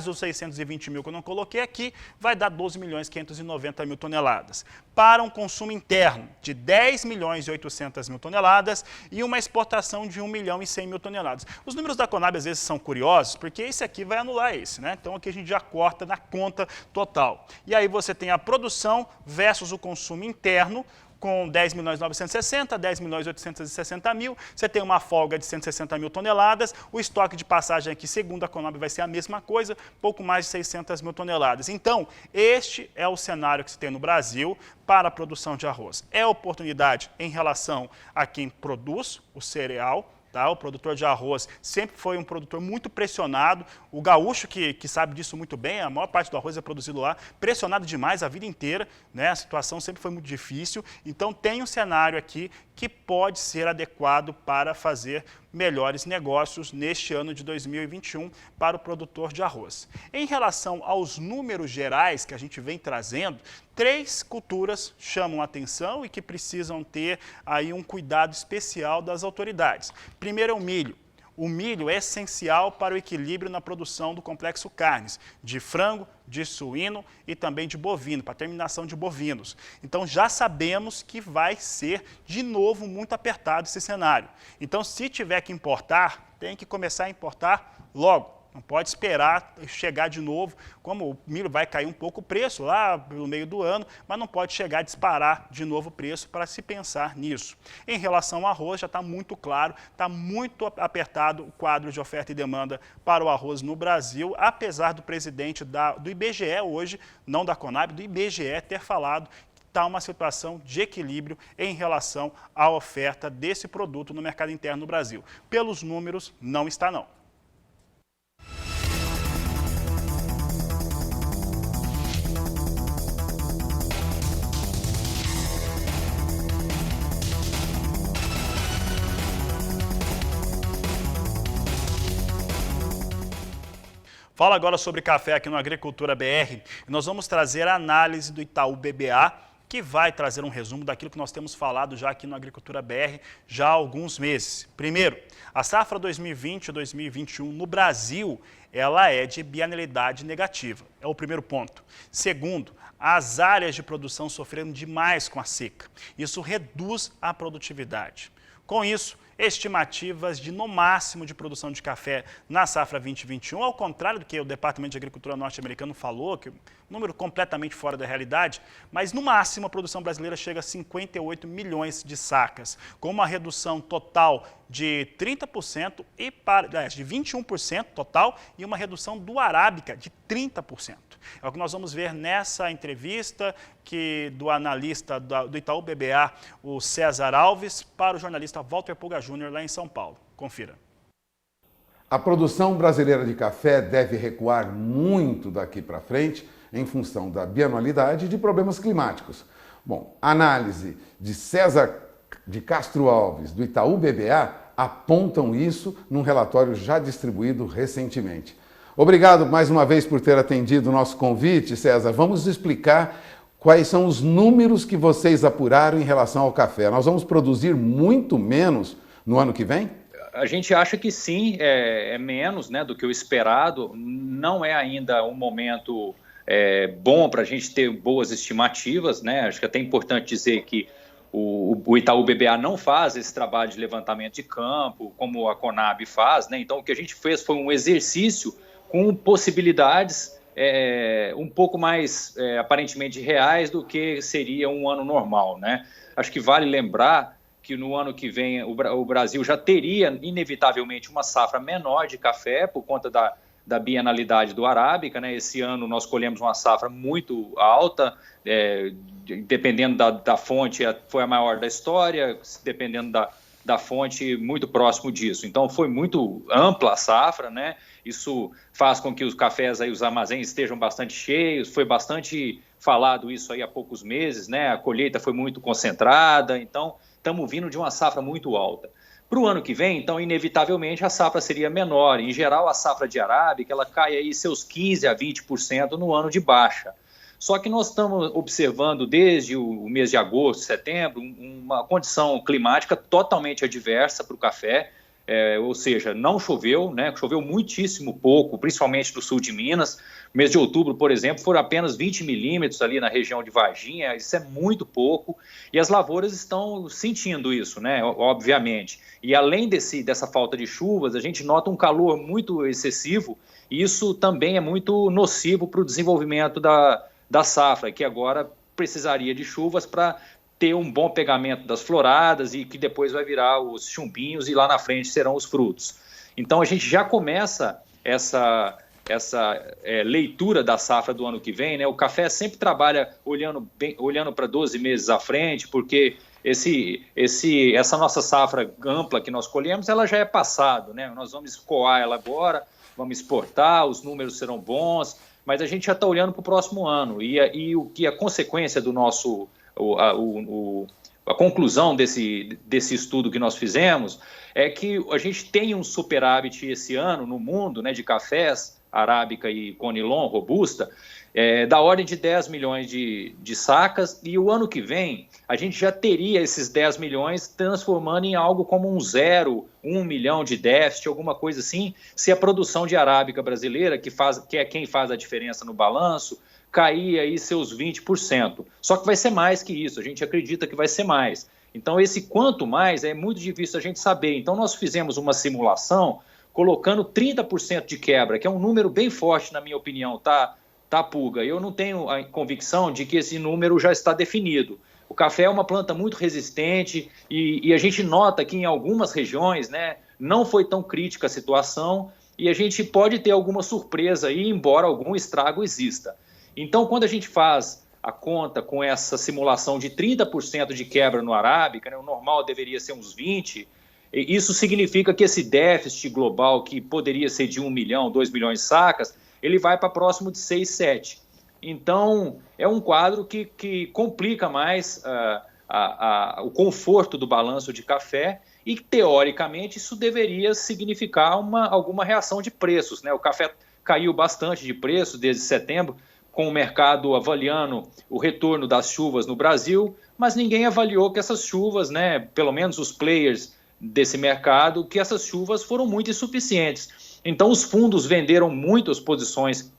os 620.000 que eu não coloquei aqui, vai dar 12.590.000 toneladas. Para um consumo interno de 10.800.000 toneladas e uma exportação de 1.100.000 toneladas. Os números da Conab às vezes são curiosos, porque esse aqui vai anular esse, né? Então aqui a gente já corta na conta total. E aí você tem a produção versus o consumo interno, com 10.960.000, 10.860.000, você tem uma folga de 160.000 toneladas, o estoque de passagem aqui, segundo a Conab, vai ser a mesma coisa, pouco mais de 600.000 toneladas. Então, este é o cenário que se tem no Brasil para a produção de arroz. É oportunidade em relação a quem produz o cereal, tá? O produtor de arroz sempre foi um produtor muito pressionado. O gaúcho, que sabe disso muito bem, a maior parte do arroz é produzido lá, pressionado demais a vida inteira, né? A situação sempre foi muito difícil. Então, tem um cenário aqui que pode ser adequado para fazer melhores negócios neste ano de 2021 para o produtor de arroz. Em relação aos números gerais que a gente vem trazendo, 3 culturas chamam a atenção e que precisam ter aí um cuidado especial das autoridades. Primeiro é o milho. O milho é essencial para o equilíbrio na produção do complexo carnes, de frango, de suíno e também de bovino, para a terminação de bovinos. Então já sabemos que vai ser de novo muito apertado esse cenário. Então se tiver que importar, tem que começar a importar logo. Não pode esperar chegar de novo, como o milho vai cair um pouco o preço lá pelo meio do ano, mas não pode chegar a disparar de novo o preço para se pensar nisso. Em relação ao arroz, já está muito claro, está muito apertado o quadro de oferta e demanda para o arroz no Brasil, apesar do presidente do IBGE hoje, não da Conab, do IBGE ter falado que está uma situação de equilíbrio em relação à oferta desse produto no mercado interno no Brasil. Pelos números, não está não. Fala agora sobre café aqui no Agricultura BR. Nós vamos trazer a análise do Itaú BBA, que vai trazer um resumo daquilo que nós temos falado já aqui no Agricultura BR já há alguns meses. Primeiro, a safra 2020-2021 no Brasil, ela é de bianualidade negativa. É o primeiro ponto. Segundo, as áreas de produção sofreram demais com a seca. Isso reduz a produtividade. Com isso, estimativas de, no máximo, de produção de café na safra 2021, ao contrário do que o Departamento de Agricultura norte-americano falou, que é um número completamente fora da realidade, mas no máximo a produção brasileira chega a 58 milhões de sacas, com uma redução total de 30% de 21% total e uma redução do arábica de 30%. É o que nós vamos ver nessa entrevista do analista do Itaú BBA, o César Alves, para o jornalista Walter Pulga Júnior, lá em São Paulo. Confira. A produção brasileira de café deve recuar muito daqui para frente em função da bianualidade e de problemas climáticos. Bom, a análise de César de Castro Alves, do Itaú BBA, apontam isso num relatório já distribuído recentemente. Obrigado mais uma vez por ter atendido o nosso convite, César. Vamos explicar quais são os números que vocês apuraram em relação ao café. Nós vamos produzir muito menos no ano que vem? A gente acha que sim, é menos, né, do que o esperado. Não é ainda um momento bom para a gente ter boas estimativas, né? Acho que é até importante dizer que o Itaú BBA não faz esse trabalho de levantamento de campo, como a Conab faz, né? Então, o que a gente fez foi um exercício com possibilidades um pouco mais, aparentemente, reais do que seria um ano normal, né? Acho que vale lembrar que no ano que vem o Brasil já teria, inevitavelmente, uma safra menor de café por conta da bienalidade do Arábica, né? Esse ano nós colhemos uma safra muito alta, dependendo da fonte, foi a maior da história, dependendo da fonte, muito próximo disso. Então, foi muito ampla a safra, né? Isso faz com que os cafés, aí, os armazéns estejam bastante cheios, foi bastante falado isso aí há poucos meses, né? A colheita foi muito concentrada, então estamos vindo de uma safra muito alta. Para o ano que vem, então, inevitavelmente, a safra seria menor. Em geral, a safra de arábica, ela cai aí seus 15% a 20% no ano de baixa. Só que nós estamos observando desde o mês de agosto, setembro, uma condição climática totalmente adversa para o café, ou seja, não choveu, né? Choveu muitíssimo pouco, principalmente no sul de Minas. No mês de outubro, por exemplo, foram apenas 20 milímetros ali na região de Varginha, isso é muito pouco, e as lavouras estão sentindo isso, né? Obviamente. E além dessa falta de chuvas, a gente nota um calor muito excessivo, e isso também é muito nocivo para o desenvolvimento da safra, que agora precisaria de chuvas para ter um bom pegamento das floradas e que depois vai virar os chumbinhos e lá na frente serão os frutos. Então a gente já começa essa leitura da safra do ano que vem, né? O café sempre trabalha olhando para 12 meses à frente, porque essa nossa safra ampla que nós colhemos, ela já é passado, né? Nós vamos escoar ela agora, vamos exportar, os números serão bons, mas a gente já está olhando para o próximo ano e o que a consequência do nosso a conclusão desse estudo que nós fizemos é que a gente tem um superávit esse ano no mundo, né, de cafés, arábica e conilon, robusta, da ordem de 10 milhões de sacas, e o ano que vem a gente já teria esses 10 milhões transformando em algo como um 1 milhão de déficit, alguma coisa assim, se a produção de arábica brasileira, que é quem faz a diferença no balanço, cair aí seus 20%. Só que vai ser mais que isso, a gente acredita que vai ser mais. Então, esse quanto mais é muito difícil a gente saber. Então, nós fizemos uma simulação colocando 30% de quebra, que é um número bem forte, na minha opinião, tá, Pulga? Eu não tenho a convicção de que esse número já está definido. O café é uma planta muito resistente e a gente nota que em algumas regiões, né, não foi tão crítica a situação e a gente pode ter alguma surpresa aí, embora algum estrago exista. Então, quando a gente faz a conta com essa simulação de 30% de quebra no arábica, né, o normal deveria ser uns 20%, isso significa que esse déficit global, que poderia ser de 1 milhão, 2 milhões de sacas, ele vai para próximo de 6, 7. Então, é um quadro que complica mais o conforto do balanço de café e, teoricamente, isso deveria significar alguma reação de preços, né? O café caiu bastante de preço desde setembro, com o mercado avaliando o retorno das chuvas no Brasil, mas ninguém avaliou que essas chuvas, né, pelo menos os players desse mercado, que essas chuvas foram muito insuficientes. Então os fundos venderam muito as posições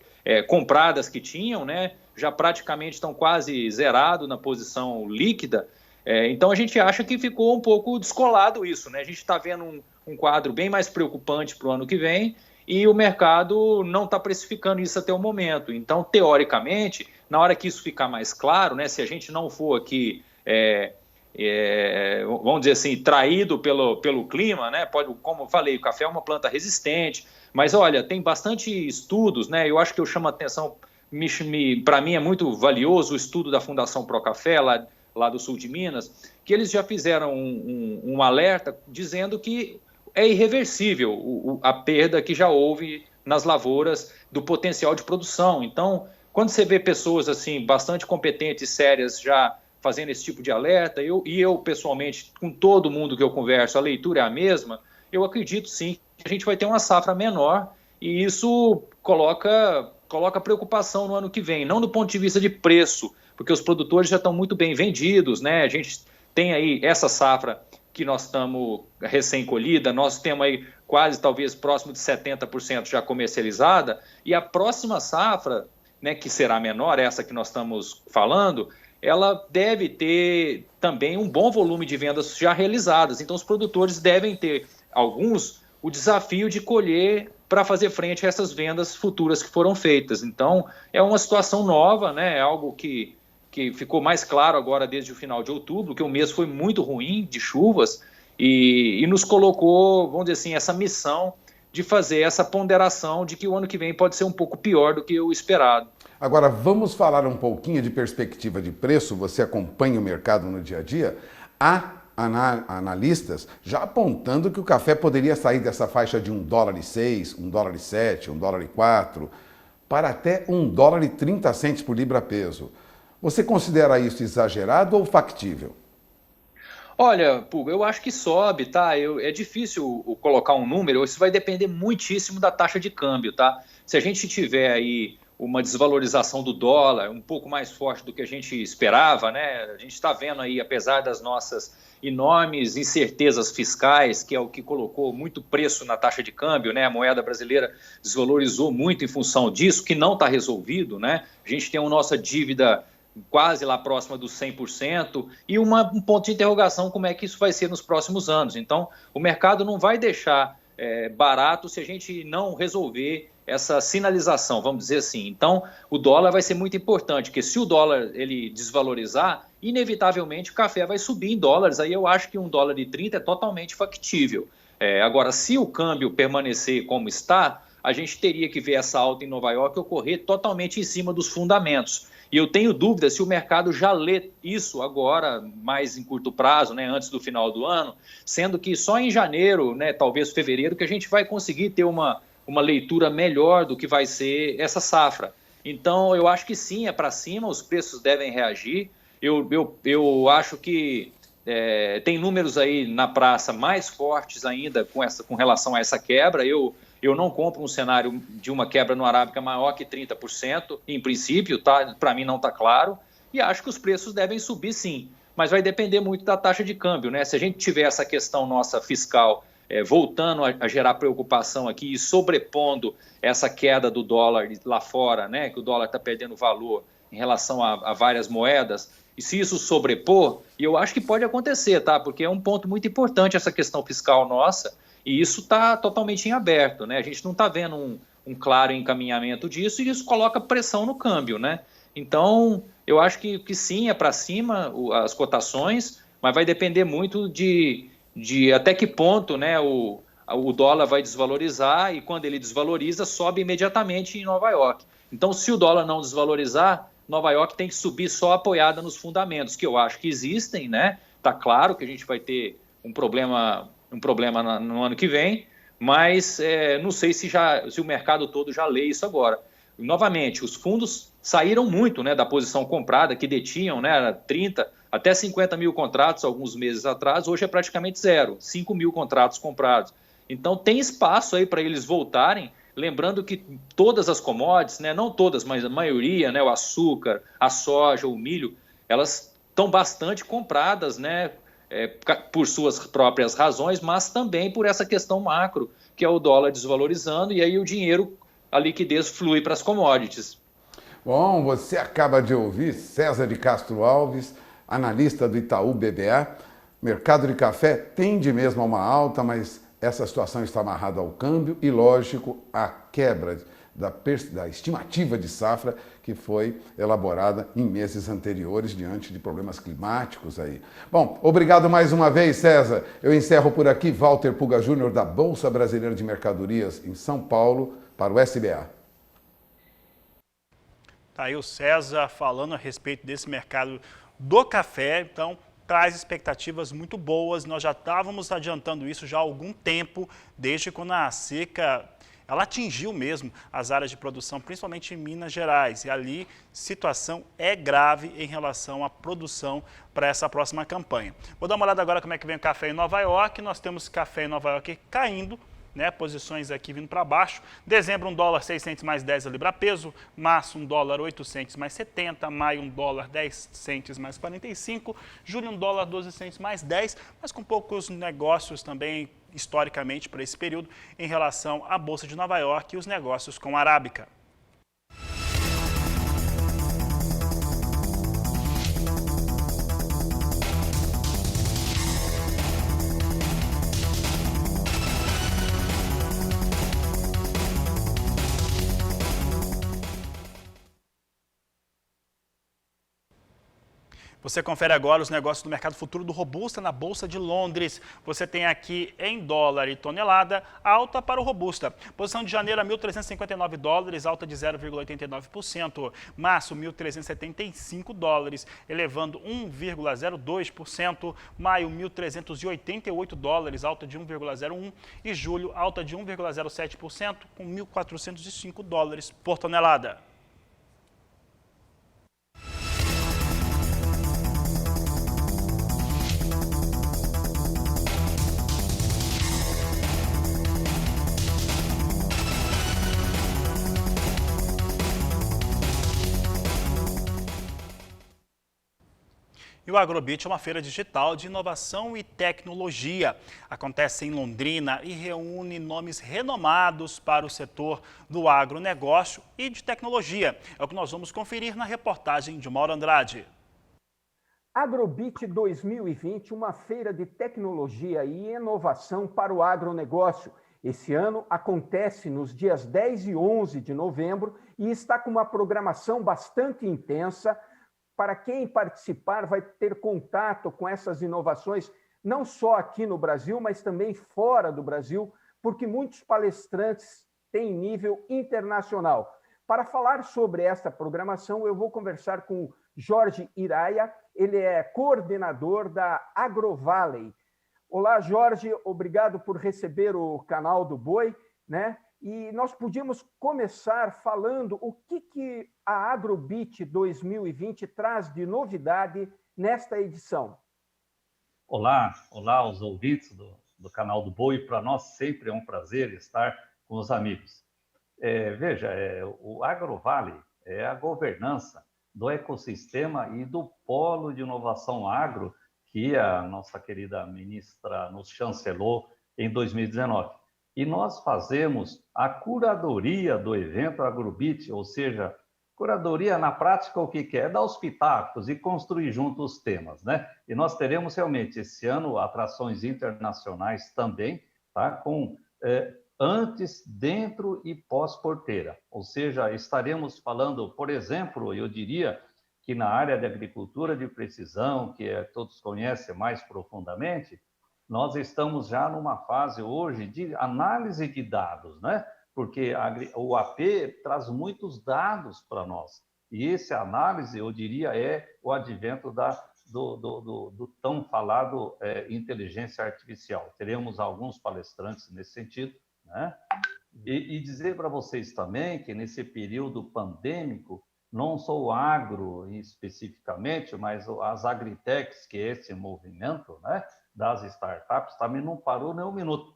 compradas que tinham, né, já praticamente estão quase zerados na posição líquida. Então a gente acha que ficou um pouco descolado isso, né? A gente está vendo um quadro bem mais preocupante para o ano que vem, e o mercado não está precificando isso até o momento. Então, teoricamente, na hora que isso ficar mais claro, né, se a gente não for aqui, vamos dizer assim, traído pelo clima, né, como eu falei, o café é uma planta resistente, mas olha, tem bastante estudos, né, eu acho que eu chamo a atenção, para mim é muito valioso o estudo da Fundação Procafé, lá lá do sul de Minas, que eles já fizeram um alerta dizendo que é irreversível a perda que já houve nas lavouras do potencial de produção. Então, quando você vê pessoas assim bastante competentes e sérias já fazendo esse tipo de alerta, eu pessoalmente, com todo mundo que eu converso, a leitura é a mesma, eu acredito sim que a gente vai ter uma safra menor e isso coloca preocupação no ano que vem, não do ponto de vista de preço, porque os produtores já estão muito bem vendidos, né? A gente tem aí essa safra que nós estamos recém-colhida, nós temos aí quase, talvez, próximo de 70% já comercializada, e a próxima safra, né, que será menor, essa que nós estamos falando, ela deve ter também um bom volume de vendas já realizadas. Então, os produtores devem ter, alguns, o desafio de colher para fazer frente a essas vendas futuras que foram feitas. Então, é uma situação nova, né, é algo que ficou mais claro agora desde o final de outubro, que o mês foi muito ruim de chuvas e nos colocou, vamos dizer assim, essa missão de fazer essa ponderação de que o ano que vem pode ser um pouco pior do que o esperado. Agora, vamos falar um pouquinho de perspectiva de preço. Você acompanha o mercado no dia a dia? Há analistas já apontando que o café poderia sair dessa faixa de $1,06, $1,07, $1,04, para até $1,30 por libra-peso. Você considera isso exagerado ou factível? Olha, Puga, eu acho que sobe, tá? É difícil colocar um número, isso vai depender muitíssimo da taxa de câmbio, tá? Se a gente tiver aí uma desvalorização do dólar um pouco mais forte do que a gente esperava, né? A gente está vendo aí, apesar das nossas enormes incertezas fiscais, que é o que colocou muito preço na taxa de câmbio, né? A moeda brasileira desvalorizou muito em função disso, que não está resolvido, né? A gente tem a nossa dívida quase lá próxima dos 100%, e um ponto de interrogação como é que isso vai ser nos próximos anos. Então, o mercado não vai deixar barato se a gente não resolver essa sinalização, vamos dizer assim. Então, o dólar vai ser muito importante, porque se o dólar ele desvalorizar, inevitavelmente o café vai subir em dólares, aí eu acho que $1,30 é totalmente factível. Agora, se o câmbio permanecer como está, a gente teria que ver essa alta em Nova York ocorrer totalmente em cima dos fundamentos. E eu tenho dúvida se o mercado já lê isso agora, mais em curto prazo, né, antes do final do ano, sendo que só em janeiro, né, talvez fevereiro, que a gente vai conseguir ter uma leitura melhor do que vai ser essa safra. Então, eu acho que sim, é para cima, os preços devem reagir. Eu acho que tem números aí na praça mais fortes ainda com relação a essa quebra. Eu não compro um cenário de uma quebra no Arábica maior que 30%, em princípio, tá? Para mim não está claro, e acho que os preços devem subir sim, mas vai depender muito da taxa de câmbio, né? Se a gente tiver essa questão nossa fiscal voltando a gerar preocupação aqui e sobrepondo essa queda do dólar lá fora, né? Que o dólar está perdendo valor em relação a várias moedas, e se isso sobrepor, e eu acho que pode acontecer, tá? Porque é um ponto muito importante essa questão fiscal nossa, e isso está totalmente em aberto, né? A gente não está vendo um claro encaminhamento disso e isso coloca pressão no câmbio, né? Então, eu acho que sim, é para cima as cotações, mas vai depender muito de até que ponto, né, o dólar vai desvalorizar, e quando ele desvaloriza, sobe imediatamente em Nova York. Então, se o dólar não desvalorizar, Nova York tem que subir só apoiada nos fundamentos, que eu acho que existem, né? Está claro que a gente vai ter um problema no ano que vem, mas não sei se o mercado todo já lê isso agora. Novamente, os fundos saíram muito, né, da posição comprada, que detinham, né, 30 até 50 mil contratos alguns meses atrás, hoje é praticamente zero, 5 mil contratos comprados. Então tem espaço aí para eles voltarem, lembrando que todas as commodities, né, não todas, mas a maioria, né, o açúcar, a soja, o milho, elas estão bastante compradas, né, por suas próprias razões, mas também por essa questão macro, que é o dólar desvalorizando, e aí o dinheiro, a liquidez flui para as commodities. Bom, você acaba de ouvir César de Castro Alves, analista do Itaú BBA. Mercado de café tende mesmo a uma alta, mas essa situação está amarrada ao câmbio e, lógico, à quebra da estimativa de safra que foi elaborada em meses anteriores diante de problemas climáticos aí. Bom, obrigado mais uma vez, César. Eu encerro por aqui. Walter Puga Júnior, da Bolsa Brasileira de Mercadorias em São Paulo, para o SBA. Tá aí o César falando a respeito desse mercado do café, então traz expectativas muito boas. Nós já estávamos adiantando isso já há algum tempo, desde quando a seca ela atingiu mesmo as áreas de produção, principalmente em Minas Gerais. E ali, situação é grave em relação à produção para essa próxima campanha. Vou dar uma olhada agora como é que vem o café em Nova York. Nós temos café em Nova York caindo, né, posições aqui vindo para baixo. Dezembro, $1,06 mais 10 a libra peso. Março, $1,08 mais 70. Maio, $1,10 mais 45. Julho, $1,12 mais 10. Mas com poucos negócios também, historicamente, para esse período, em relação à Bolsa de Nova York e os negócios com a Arábica. Você confere agora os negócios do mercado futuro do Robusta na Bolsa de Londres. Você tem aqui em dólar e tonelada, alta para o Robusta. Posição de janeiro a $1.359, alta de 0,89%. Março, $1.375, elevando 1,02%. Maio, $1.388, alta de 1,01%. E julho, alta de 1,07%, com $1.405 por tonelada. E o Agrobit é uma feira digital de inovação e tecnologia. Acontece em Londrina e reúne nomes renomados para o setor do agronegócio e de tecnologia. É o que nós vamos conferir na reportagem de Mauro Andrade. Agrobit 2020, uma feira de tecnologia e inovação para o agronegócio. Esse ano acontece nos dias 10 e 11 de novembro e está com uma programação bastante intensa. Para quem participar, vai ter contato com essas inovações, não só aqui no Brasil, mas também fora do Brasil, porque muitos palestrantes têm nível internacional. Para falar sobre esta programação, eu vou conversar com o Jorge Iraia, ele é coordenador da AgroValley. Olá, Jorge, obrigado por receber o canal do Boi, né? E nós podíamos começar falando o que a Agrobit 2020 traz de novidade nesta edição. Olá aos ouvintes do canal do Boi. Para nós sempre é um prazer estar com os amigos. O AgroValley é a governança do ecossistema e do polo de inovação agro que a nossa querida ministra nos chancelou em 2019. E nós fazemos a curadoria do evento Agrobit, ou seja, curadoria na prática o que é? Dar os pitacos e construir juntos os temas, né? E nós teremos realmente esse ano atrações internacionais também, tá? Com antes, dentro e pós-porteira. Ou seja, estaremos falando, por exemplo, eu diria que na área de agricultura de precisão, que todos conhecem mais profundamente, nós estamos já numa fase hoje de análise de dados, né? Porque o AP traz muitos dados para nós. E essa análise, eu diria, é o advento do tão falado inteligência artificial. Teremos alguns palestrantes nesse sentido, né? E dizer para vocês também que nesse período pandêmico, não só o agro especificamente, mas as agritechs, que é esse movimento, né, das startups, também não parou nem um minuto.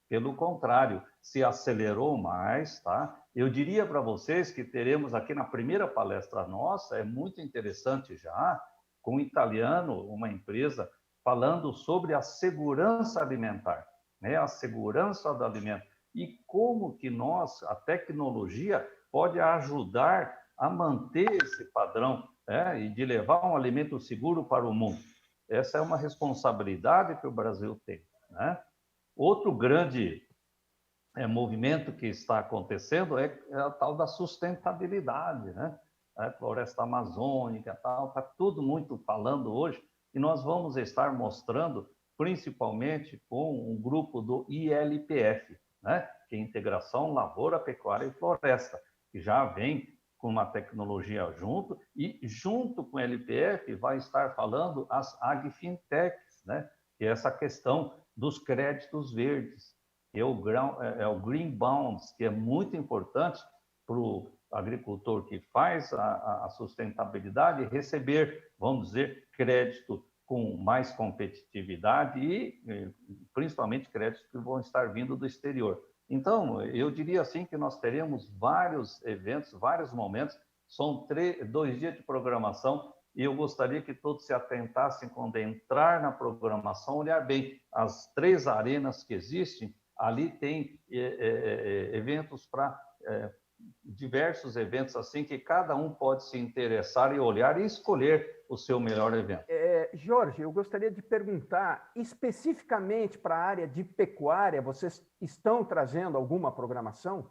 Pelo contrário, se acelerou mais, tá? Eu diria para vocês que teremos aqui na primeira palestra nossa, é muito interessante já, com um italiano, uma empresa, falando sobre a segurança alimentar, né? A segurança do alimento. E como que a tecnologia pode ajudar a manter esse padrão, e de levar um alimento seguro para o mundo. Essa é uma responsabilidade que o Brasil tem, né? Outro grande movimento que está acontecendo é a tal da sustentabilidade, né? A floresta amazônica, tal, está tudo muito falando hoje, e nós vamos estar mostrando, principalmente com um grupo do ILPF, né? Que é Integração Lavoura, Pecuária e Floresta, que já vem com uma tecnologia junto, e junto com o LPF vai estar falando as AgFintechs, né? Que é essa questão dos créditos verdes, que é o Green Bonds, que é muito importante para o agricultor que faz a sustentabilidade receber, vamos dizer, crédito com mais competitividade e principalmente créditos que vão estar vindo do exterior. Então, eu diria assim que nós teremos vários eventos, vários momentos, são 2 dias de programação, e eu gostaria que todos se atentassem quando entrar na programação, olhar bem as 3 arenas que existem, ali tem eventos para diversos eventos assim, que cada um pode se interessar e olhar e escolher o seu melhor evento. Jorge, eu gostaria de perguntar, especificamente para a área de pecuária, vocês estão trazendo alguma programação?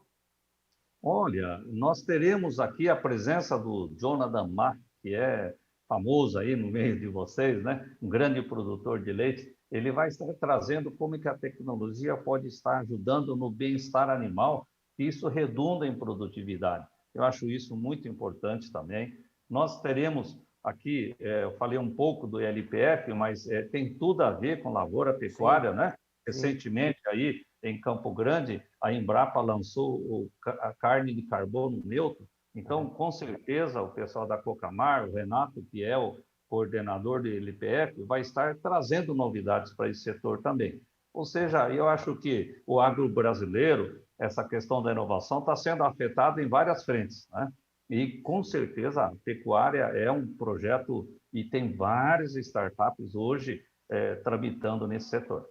Olha, nós teremos aqui a presença do Jonathan Mack, que é famoso aí no meio de vocês, né? Um grande produtor de leite. Ele vai estar trazendo como que a tecnologia pode estar ajudando no bem-estar animal, e isso redunda em produtividade. Eu acho isso muito importante também. Nós teremos aqui, eu falei um pouco do LPF, mas tem tudo a ver com lavoura pecuária, sim, né? Recentemente, aí, em Campo Grande, a Embrapa lançou a carne de carbono neutro. Então, com certeza, o pessoal da Cocamar, o Renato, que é o coordenador do LPF, vai estar trazendo novidades para esse setor também. Ou seja, eu acho que o agro brasileiro, essa questão da inovação, está sendo afetada em várias frentes, né? E, com certeza, a pecuária é um projeto e tem várias startups hoje tramitando nesse setor.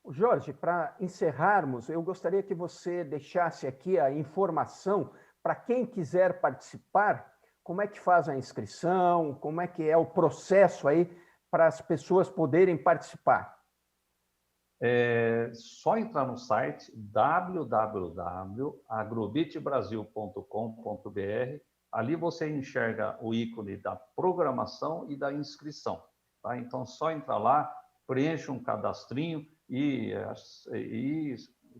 Jorge, para encerrarmos, eu gostaria que você deixasse aqui a informação para quem quiser participar, como é que faz a inscrição, como é que é o processo aí para as pessoas poderem participar. Só entrar no site www.agrobitbrasil.com.br. Ali você enxerga o ícone da programação e da inscrição. Tá? Então, só entrar lá, preencha um cadastrinho e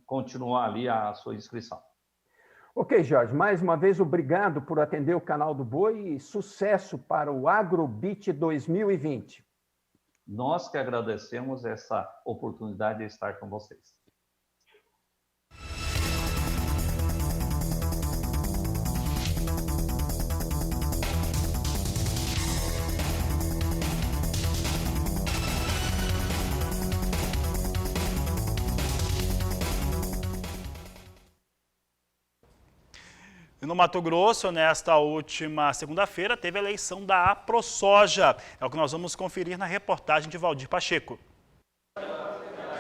continuar ali a sua inscrição. Ok, Jorge, mais uma vez obrigado por atender o canal do Boi e sucesso para o Agrobit 2020. Nós que agradecemos essa oportunidade de estar com vocês. E no Mato Grosso, nesta última segunda-feira, teve a eleição da AproSoja. É o que nós vamos conferir na reportagem de Valdir Pacheco.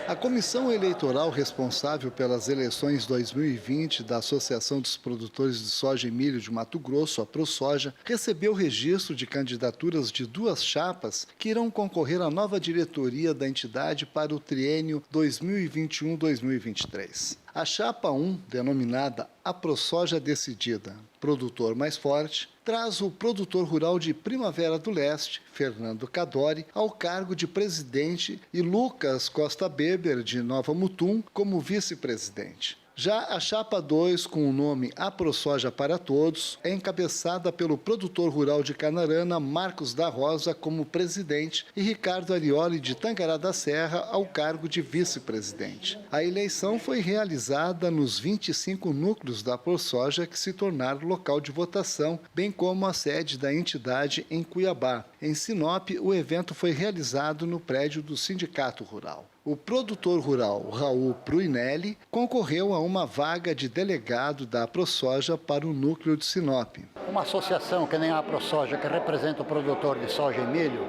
A comissão eleitoral responsável pelas eleições 2020 da Associação dos Produtores de Soja e Milho de Mato Grosso, a AproSoja, recebeu o registro de candidaturas de 2 chapas que irão concorrer à nova diretoria da entidade para o triênio 2021-2023. A chapa 1, denominada AproSoja Decidida, Produtor Mais Forte, traz o produtor rural de Primavera do Leste, Fernando Cadori, ao cargo de presidente e Lucas Costa Beber, de Nova Mutum, como vice-presidente. Já a chapa 2, com o nome AproSoja para Todos, é encabeçada pelo produtor rural de Canarana, Marcos da Rosa, como presidente, e Ricardo Arioli, de Tangará da Serra, ao cargo de vice-presidente. A eleição foi realizada nos 25 núcleos da AproSoja que se tornaram local de votação, bem como a sede da entidade em Cuiabá. Em Sinop, o evento foi realizado no prédio do Sindicato Rural. O produtor rural Raul Pruinelli concorreu a uma vaga de delegado da AproSoja para o núcleo de Sinop. Uma associação que nem a AproSoja, que representa o produtor de soja e milho,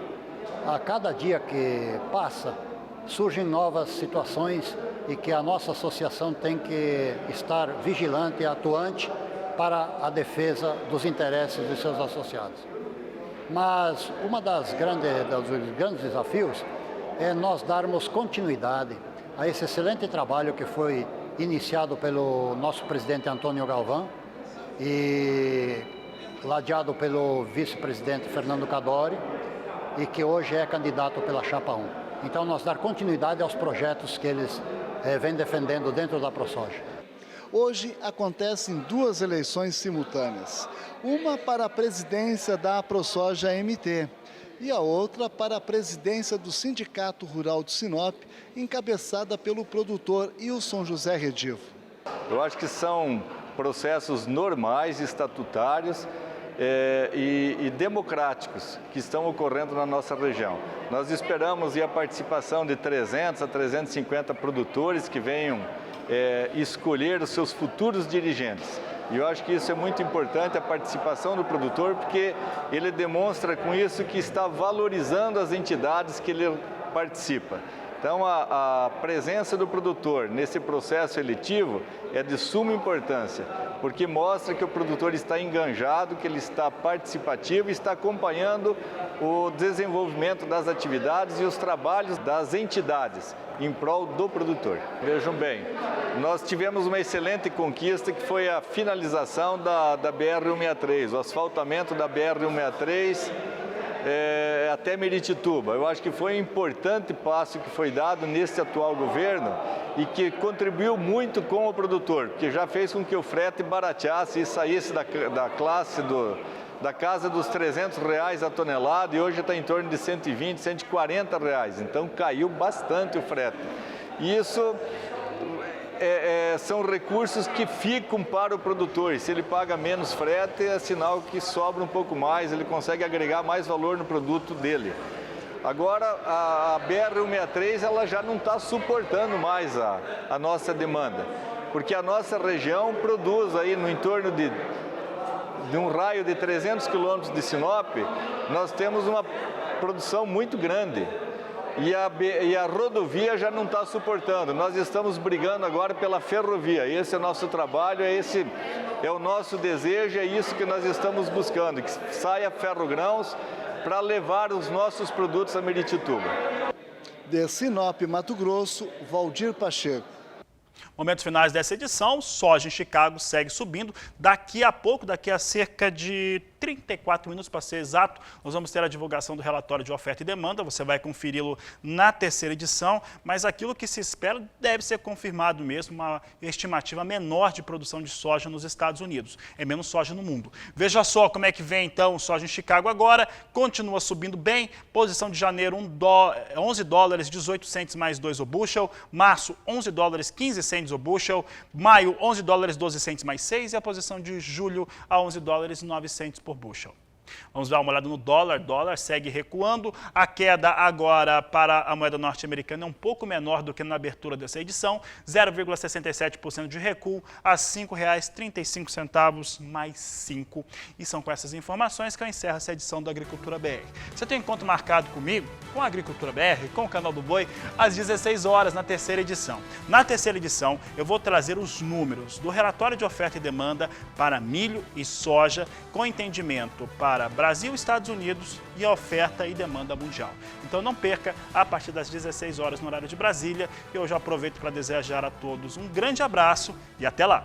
a cada dia que passa, surgem novas situações e que a nossa associação tem que estar vigilante e atuante para a defesa dos interesses dos seus associados. Mas um dos grandes desafios é nós darmos continuidade a esse excelente trabalho que foi iniciado pelo nosso presidente Antônio Galvão e ladeado pelo vice-presidente Fernando Cadori e que hoje é candidato pela chapa 1. Então, nós dar continuidade aos projetos que eles vêm defendendo dentro da AproSoja. Hoje acontecem duas eleições simultâneas. Uma para a presidência da AproSoja-MT e a outra para a presidência do Sindicato Rural de Sinop, encabeçada pelo produtor Ilson José Redivo. Eu acho que são processos normais, estatutários e democráticos que estão ocorrendo na nossa região. Nós esperamos a participação de 300 a 350 produtores que venham escolher os seus futuros dirigentes. E eu acho que isso é muito importante, a participação do produtor, porque ele demonstra com isso que está valorizando as entidades que ele participa. Então, a presença do produtor nesse processo eletivo é de suma importância, porque mostra que o produtor está enganjado, que ele está participativo e está acompanhando o desenvolvimento das atividades e os trabalhos das entidades em prol do produtor. Vejam bem, nós tivemos uma excelente conquista que foi a finalização da BR-163, o asfaltamento da BR-163, até Miritituba. Eu acho que foi um importante passo que foi dado nesse atual governo e que contribuiu muito com o produtor, porque já fez com que o frete barateasse e saísse da classe da casa dos R$300 a tonelada e hoje está em torno de R$120, R$140. Então caiu bastante o frete. E isso são recursos que ficam para o produtor. Se ele paga menos frete, é sinal que sobra um pouco mais, ele consegue agregar mais valor no produto dele. Agora, a BR-163 ela já não está suportando mais a nossa demanda, porque a nossa região produz aí no entorno de um raio de 300 quilômetros de Sinop, nós temos uma produção muito grande. E a rodovia já não está suportando. Nós estamos brigando agora pela ferrovia. Esse é o nosso trabalho, esse é o nosso desejo, é isso que nós estamos buscando, que saia Ferrogrãos para levar os nossos produtos a Miritituba. De Sinop, Mato Grosso, Valdir Pacheco. Momentos finais dessa edição, soja em Chicago segue subindo. Daqui a pouco, daqui a cerca de 34 minutos para ser exato, nós vamos ter a divulgação do relatório de oferta e demanda. Você vai conferi-lo na terceira edição, mas aquilo que se espera deve ser confirmado mesmo, uma estimativa menor de produção de soja nos Estados Unidos. É menos soja no mundo. Veja só como é que vem então soja em Chicago agora, continua subindo bem. Posição de janeiro, $11, 18 centes mais 2 o bushel. Março, $11, 15 centes o bushel. Maio, $11, 12 centes mais 6. E a posição de julho a $11, 9 centes por bushel. Vamos dar uma olhada no dólar. Dólar segue recuando. A queda agora para a moeda norte-americana é um pouco menor do que na abertura dessa edição. 0,67% de recuo a R$ 5,35 mais 5. E são com essas informações que eu encerro essa edição do Agricultura BR. Você tem um encontro marcado comigo, com a Agricultura BR, com o Canal do Boi, às 16 horas na terceira edição. Na terceira edição, eu vou trazer os números do relatório de oferta e demanda para milho e soja, com entendimento para Brasil, Estados Unidos e a oferta e demanda mundial. Então não perca, a partir das 16 horas no horário de Brasília. Eu já aproveito para desejar a todos um grande abraço e até lá!